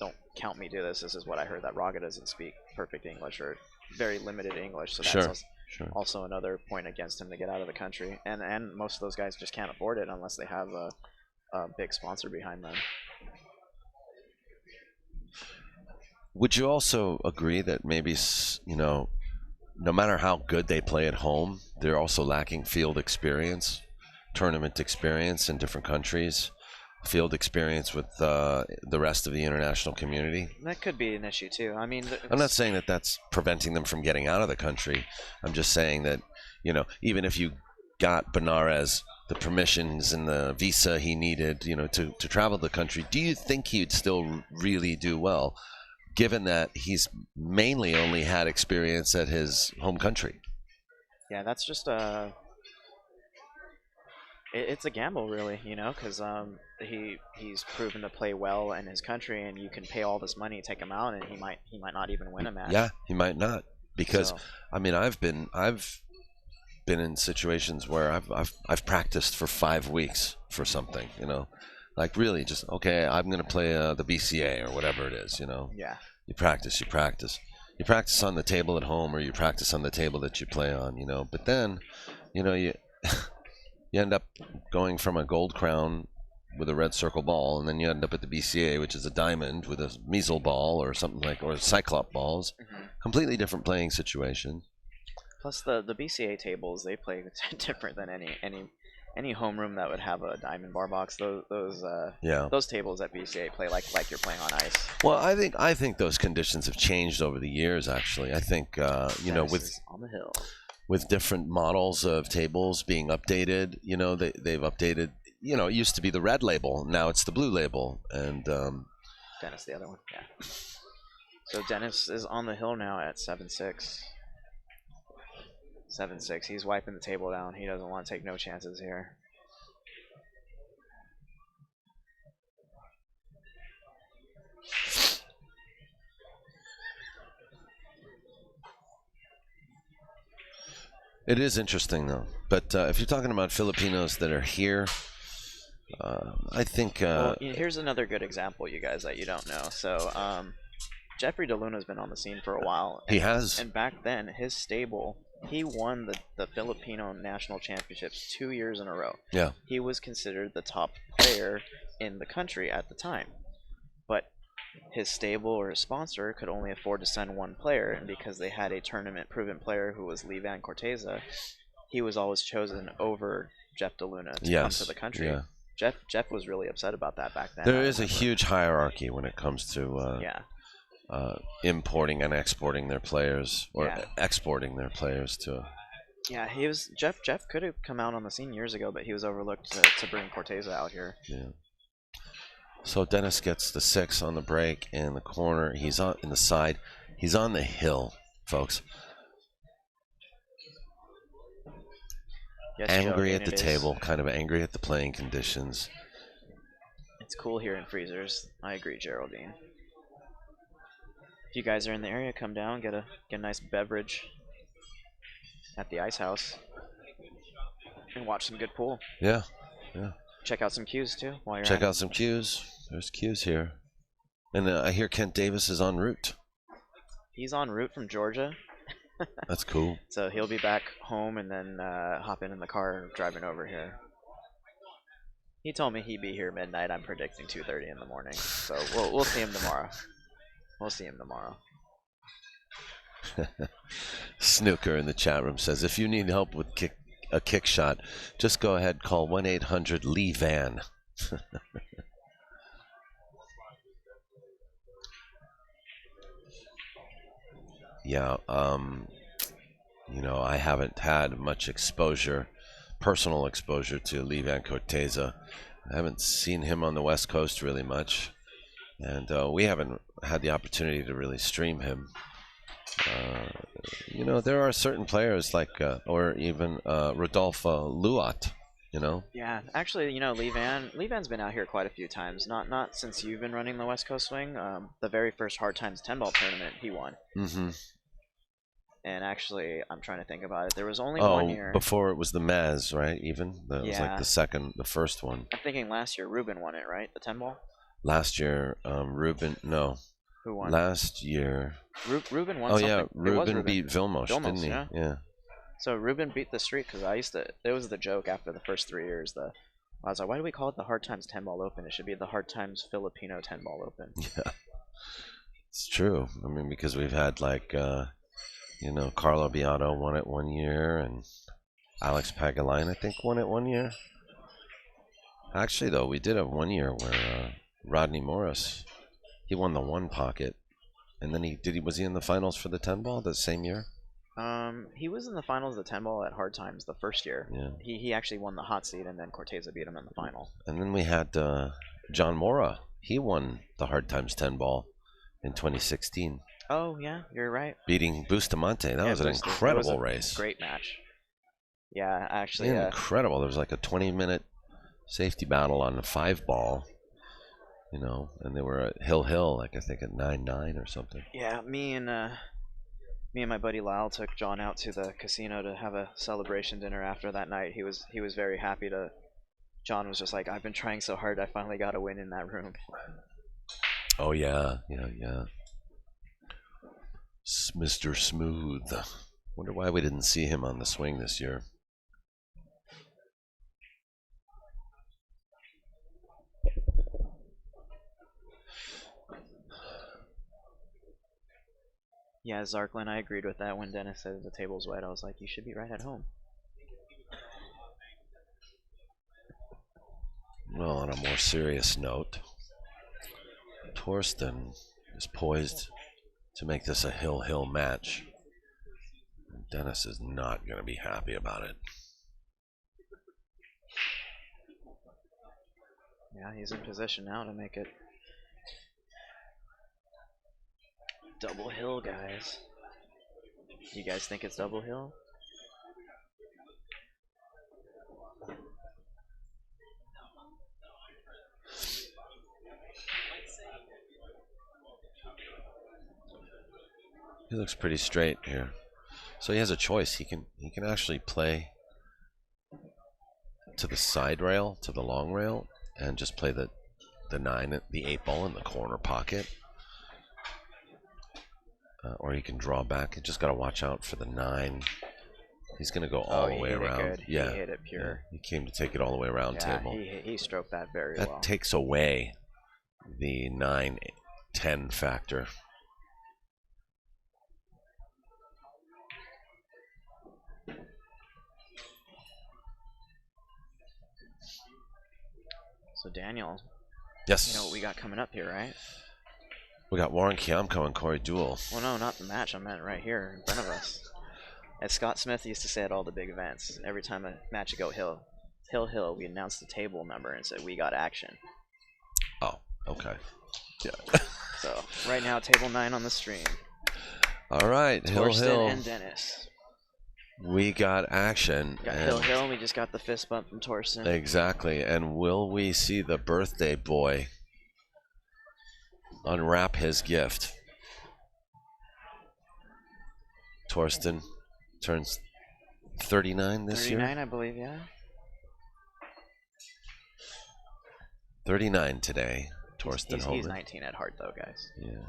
don't count me to this, this is what I heard, that Raga doesn't speak perfect English or very limited English, so that's also another point against him to get out of the country. And most of those guys just can't afford it unless they have a big sponsor behind them. Would you also agree that maybe, you know, no matter how good they play at home, they're also lacking field experience, tournament experience in different countries, field experience with the rest of the international community. That could be an issue too. I mean, I'm not saying that that's preventing them from getting out of the country. I'm just saying that, even if you got Benares the permissions and the visa he needed, to travel the country, do you think he'd still really do well, given that he's mainly only had experience at his home country? Yeah, that's just it's a gamble, really, because he's proven to play well in his country, and you can pay all this money, take him out, and he might not even win a match. Yeah, he might not, because So- I mean, I've been in situations where I've practiced for 5 weeks for something, like really just, okay, I'm gonna play the BCA or whatever it is, Yeah. You practice on the table at home, or you practice on the table that you play on, but then, you you end up going from a gold crown with a red circle ball, and then you end up at the BCA, which is a diamond with a measle ball or something or cyclop balls. Completely different playing situation. Plus, the BCA tables, they play different than any homeroom that would have a diamond bar box. Those tables at BCA play like you're playing on ice. Well, I think those conditions have changed over the years. Actually, I think Dennis with is on the hill. with different models of tables being updated, they've updated. It used to be the red label, now it's the blue label, and Dennis, the other one. Yeah. So Dennis is on the hill now at 7-6. 7-6. He's wiping the table down. He doesn't want to take no chances here. it is interesting though. But if you're talking about Filipinos that are here, I think. Well, here's another good example, you guys, that you don't know. So, Jeffrey DeLuna's been on the scene for a while. He has. And back then, his stable, he won the Filipino national championships 2 years in a row. Yeah. He was considered the top player in the country at the time. But his stable or his sponsor could only afford to send one player, and because they had a tournament-proven player who was Lee Van Corteza, he was always chosen over Jeff DeLuna to come to the country. Yeah. Jeff was really upset about that back then. There is a huge hierarchy when it comes to importing and exporting their players, or exporting their players to. Yeah, Jeff could have come out on the scene years ago, but he was overlooked to bring Corteza out here. Yeah. So Dennis gets the 6 on the break in the corner. He's on in the side. He's on the hill, folks. Yes, angry Joe, at the table, kind of angry at the playing conditions. It's cool here in Freezers. I agree, Geraldine. If you guys are in the area, come down, get a nice beverage at the Icehouse, and watch some good pool. Yeah, yeah. Check out some cues too while you're Check out some cues. There's cues here, and I hear Kent Davis is en route. He's en route from Georgia. That's cool. So he'll be back home and then hop in the car driving over here. He told me he'd be here midnight. I'm predicting 2:30 in the morning. So we'll see him tomorrow. We'll see him tomorrow. Snooker in the chat room says, if you need help with a kick shot, just go ahead, call 1-800-LEE-VAN. Yeah, I haven't had much personal exposure to Lee Van Corteza. I haven't seen him on the West Coast really much, and we haven't had the opportunity to really stream him. There are certain players like, or even Rodolfo Luat, Yeah, actually, Lee Van's been out here quite a few times. Not since you've been running the West Coast Swing. The very first Hard Times 10-ball tournament, he won. Mm-hmm. And actually, I'm trying to think about it. There was only 1 year. Before it was the Maz, right? Even that was like the first one. I'm thinking last year Ruben won it, right? The 10-ball. Last year, Ruben. No. Who won? Last year. Ruben won. Oh something. Yeah, Ruben beat Vilmos, didn't he? Yeah. So Ruben beat the streak because it was the joke after the first 3 years. I was like, why do we call it the Hard Times 10-ball Open? It should be the Hard Times Filipino 10-ball Open. Yeah, it's true. I mean, because we've had like You know, Carlo Beato won it one year, and Alex Pagaline, I think, won it one year. Actually, though, we did have one year where Rodney Morris, he won the one pocket, and then was he in the finals for the 10 ball the same year? He was in the finals of the 10 ball at Hard Times the first year. Yeah. He actually won the hot seat, and then Corteza beat him in the final. And then we had John Mora. He won the Hard Times 10 ball in 2016. Oh, yeah, you're right. Beating Bustamante. That was an incredible race. Great match. Yeah, actually. Incredible. There was like a 20-minute safety battle on the 5 ball, you know, and they were at Hill, like I think at 9-9 or something. Yeah, me and my buddy Lyle took John out to the casino to have a celebration dinner after that night. He was very happy to. John was just like, I've been trying so hard, I finally got a win in that room. Oh yeah. Mr. Smooth. Wonder why we didn't see him on the swing this year. Yeah, Zarklin, I agreed with that when Dennis said the table's wet. I was like, you should be right at home. Well, on a more serious note, Torsten is poised to make this a Hill match. Dennis is not going to be happy about it. Yeah, he's in position now to make it double hill, guys. You guys think it's double hill? He looks pretty straight here. So he has a choice. He can actually play to the side rail, to the long rail, and just play the 8 ball in the corner pocket. Or he can draw back. You just got to watch out for the 9. He's going to go all the way around. Yeah, he hit it pure. Yeah. He came to take it all the way around table. He stroked that very well. That takes away the 9-10 factor. So Daniel, yes. You know what we got coming up here, right? We got Warren Kiamko and Corey Duell. Well, no, not the match. I meant right here in front of us. As Scott Smith used to say at all the big events, every time a match would go hill, we announced the table number and said we got action. Oh, okay. Yeah. So right now, table 9 on the stream. All right, Torsten Hill and Dennis. We got action. We got Hill. We just got the fist bump from Torsten. Exactly. And will we see the birthday boy unwrap his gift? Torsten turns 39 this year. 39, I believe, yeah. 39 today. Torsten HOHMANN. He's 19 at heart, though, guys. Yeah.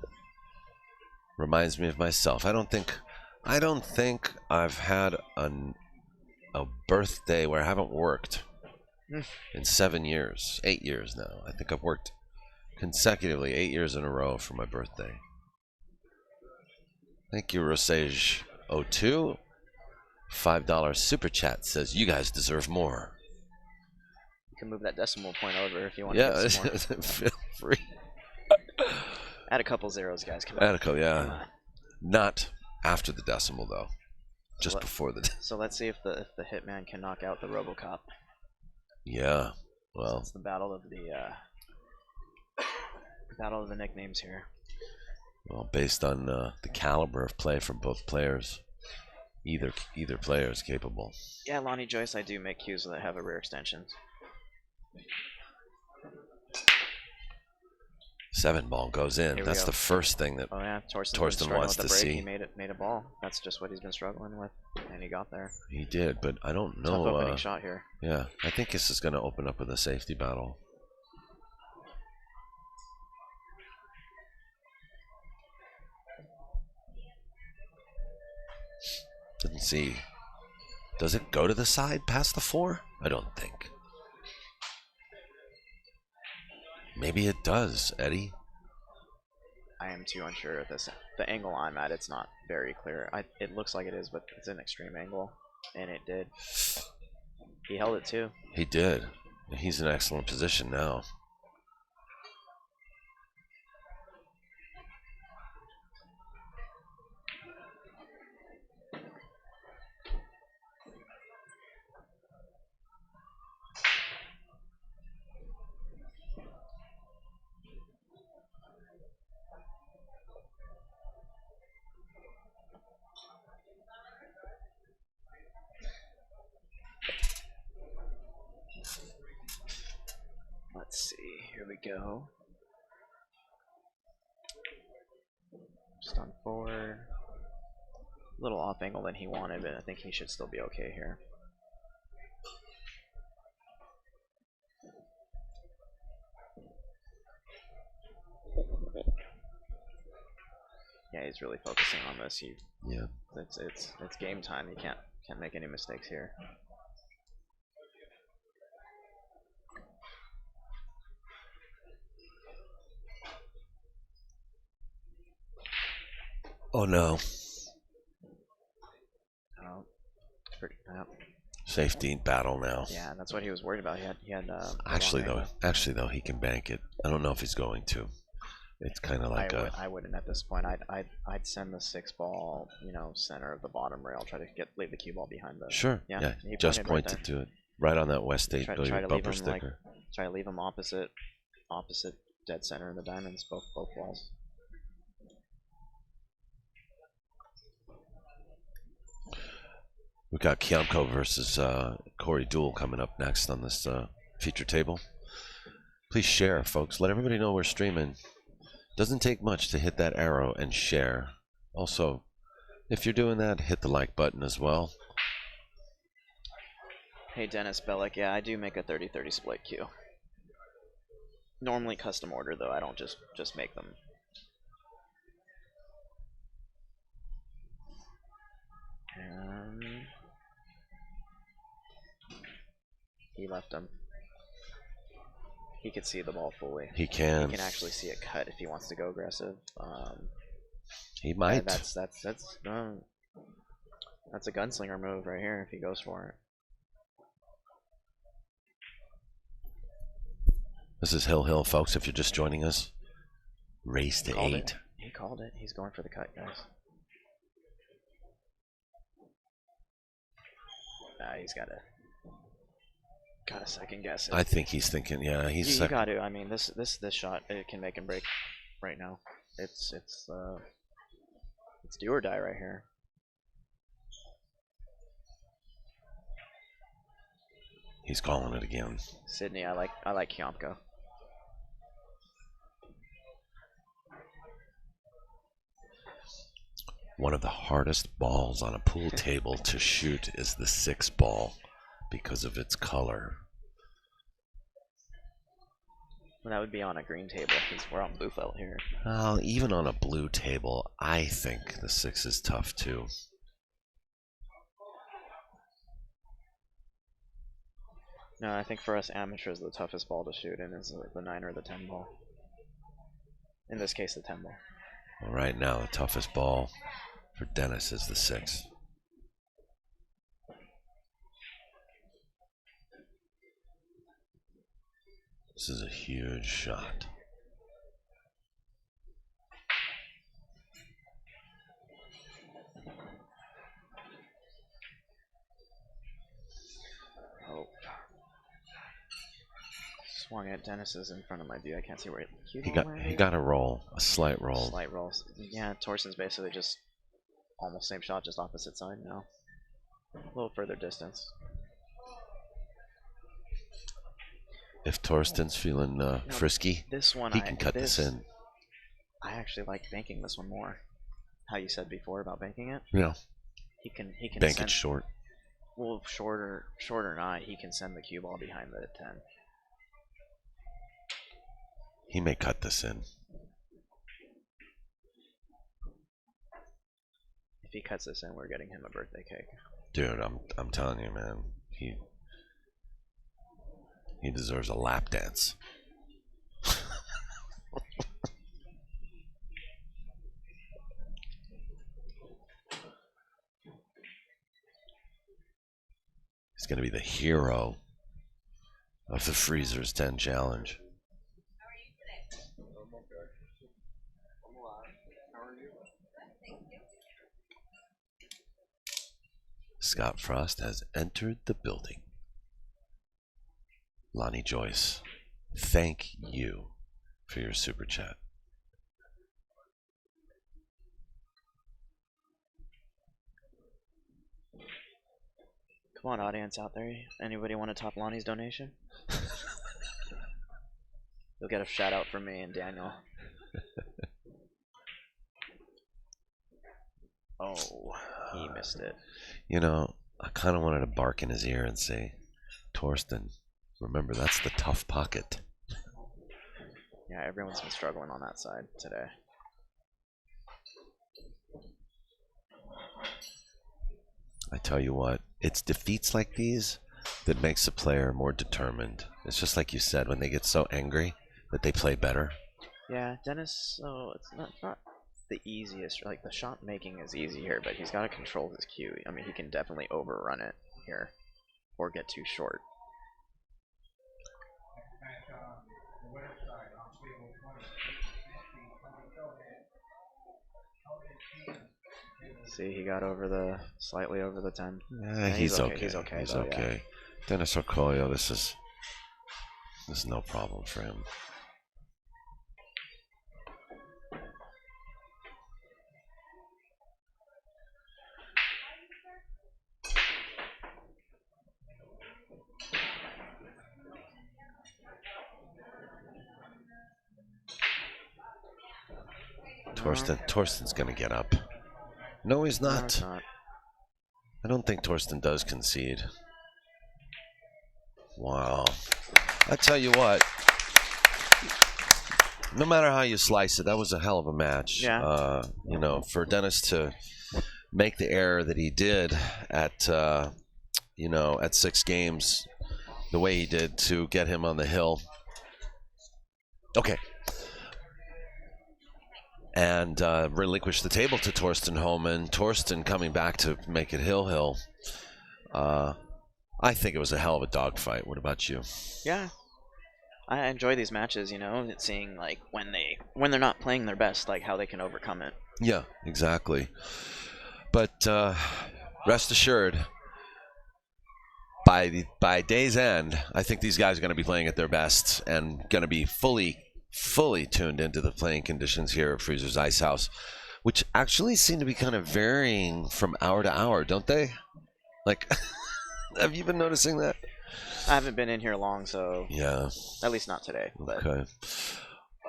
Reminds me of myself. I don't think I've had a birthday where I haven't worked in 7 years, 8 years now. I think I've worked consecutively 8 years in a row for my birthday. Thank you, Rosage02. $5 super chat says you guys deserve more. You can move that decimal point over if you want to get some more. Feel free. Add a couple zeros, guys. Come Add on. a couple, yeah. Not after the decimal, though. Just before the. So let's see if the Hitman can knock out the RoboCop. Yeah. Well. So it's the battle of the nicknames here. Well, based on the caliber of play from both players, either player is capable. Yeah, Lonnie Joyce, I do make cues that have a rear extension. 7 ball goes in. That's the first thing that Torsten wants to see. He made a ball. That's just what he's been struggling with, and he got there. He did, but I don't know. Tough opening shot here. Yeah, I think this is going to open up with a safety battle. Didn't see. Does it go to the side past the 4? I don't think. Maybe it does, Eddie. I am too unsure of this. The angle I'm at, it's not very clear. It looks like it is, but it's an extreme angle, and it did. He held it too. He did. He's in excellent position now. Let's see. Here we go. Just on 4. A little off angle than he wanted, but I think he should still be okay here. Yeah, he's really focusing on this. Yeah. It's game time. You can't make any mistakes here. Oh no. Oh, Safety battle now. yeah, that's what he was worried about. He had. Actually though, he can bank it. I don't know if he's going to. It's kind of like I wouldn't at this point. I'd send the 6 ball, center of the bottom rail. Try to leave the cue ball behind the. Sure. Yeah. He Just pointed pointed to it, right on that West State try billiard to bumper leave him sticker. try to leave him opposite dead center in the diamonds, both balls. We got Kiamko versus Corey Duel coming up next on this feature table. Please share, folks. Let everybody know we're streaming. Doesn't take much to hit that arrow and share. Also, if you're doing that, hit the like button as well. Hey Dennis Bellick, yeah, I do make a 30-30 split queue. Normally custom order though. I don't just make them. He left him. He could see the ball fully. He can. He can actually see it cut if he wants to go aggressive. He might. That's a gunslinger move right here if he goes for it. This is Hill, folks. If you're just joining us, race to 8. He called it. He's going for the cut, guys. He's got to second guess it. I think he's thinking, yeah, he's. You got to. I mean, this shot, it can make and break right now. It's do or die right here. He's calling it again. Sydney, I like Kiamko. One of the hardest balls on a pool table to shoot is the 6 ball because of its color. Well, that would be on a green table because we're on blue felt here. Even on a blue table, I think the 6 is tough too. No, I think for us amateurs, the toughest ball to shoot in is the 9 or the 10 ball. In this case, the 10 ball. Well, right now, the toughest ball for Dennis is the 6. This is a huge shot. Oh. Swung at Dennis is in front of my view. I can't see where he got a roll, a slight roll. Slight rolls. Yeah, Torsten's basically just almost same shot, just opposite side now. A little further distance. If Torsten's feeling frisky, this one he can cut this in. I actually like banking this one more. How you said before about banking it? Yeah. He can bank it short. Well, short or not, he can send the cue ball behind the 10. He may cut this in. If he cuts this in, we're getting him a birthday cake. Dude, I'm telling you, man. He deserves a lap dance. He's going to be the hero of the Freezers 10 Challenge. Scott Frost has entered the building. Lonnie Joyce, thank you for your super chat. Come on, audience out there. Anybody want to top Lonnie's donation? You'll get a shout out from me and Daniel. Oh, he missed it. You know, I kind of wanted to bark in his ear and say, Torsten, remember that's the tough pocket. Yeah, everyone's been struggling on that side today. I tell you what, it's defeats like these that makes a player more determined. It's just like you said, when they get so angry that they play better. Yeah, Dennis, so it's not the easiest. Like, the shot making is easy here, but he's got to control his cue. I mean, he can definitely overrun it here or get too short. See, he got slightly over the 10. Yeah, he's okay. He's okay. He's though, okay. Yeah. Dennis Orcollo, this is no problem for him. Torsten's gonna get up. No, he's not. No, it's not. I don't think Torsten does concede. Wow. I tell you what, no matter how you slice it, that was a hell of a match. Yeah. You know, for Dennis to make the error that he did at, you know, at 6 games, the way he did to get him on the hill. Okay. And relinquish the table to Thorsten HOHMANN. Torsten coming back to make it hill. I think it was a hell of a dogfight. What about you? Yeah. I enjoy these matches, you know, seeing like when they're not playing their best, like how they can overcome it. Yeah, exactly. But rest assured, by day's end, I think these guys are going to be playing at their best and going to be fully tuned into the playing conditions here at Freezer's Icehouse, which actually seem to be kind of varying from hour to hour, don't they? Like, have you been noticing that? I haven't been in here long, so yeah, at least not today. But. Okay.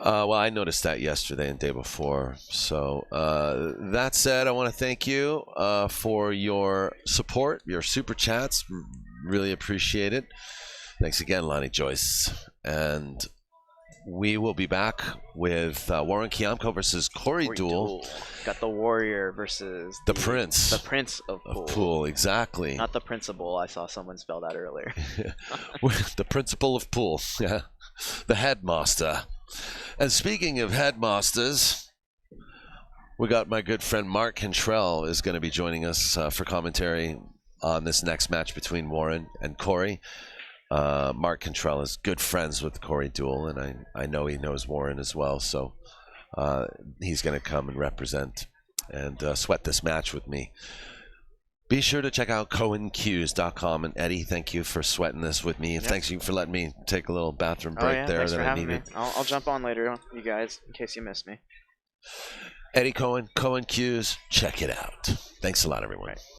Well, I noticed that yesterday and the day before. So that said, I want to thank you for your support, your super chats. Really appreciate it. Thanks again, Lonnie Joyce. And we will be back with Warren Kiamko versus Corey Duel. Got the Warrior versus the Prince. The Prince of Pool, exactly. Not the Principal. I saw someone spell that earlier. The Principal of Pool. Yeah. The Headmaster. And speaking of headmasters, we got my good friend Mark Cantrell is going to be joining us for commentary on this next match between Warren and Corey. Mark Cantrell is good friends with Corey Duel, and I know he knows Warren as well, so he's going to come and represent and sweat this match with me. Be sure to check out CohenCues.com. And Eddie, thank you for sweating this with me. Yep. Thanks you for letting me take a little bathroom break there that I needed. I'll jump on later, you guys, in case you missed me. Eddie Cohen, Cohen Cues, check it out. Thanks a lot, everyone. Right.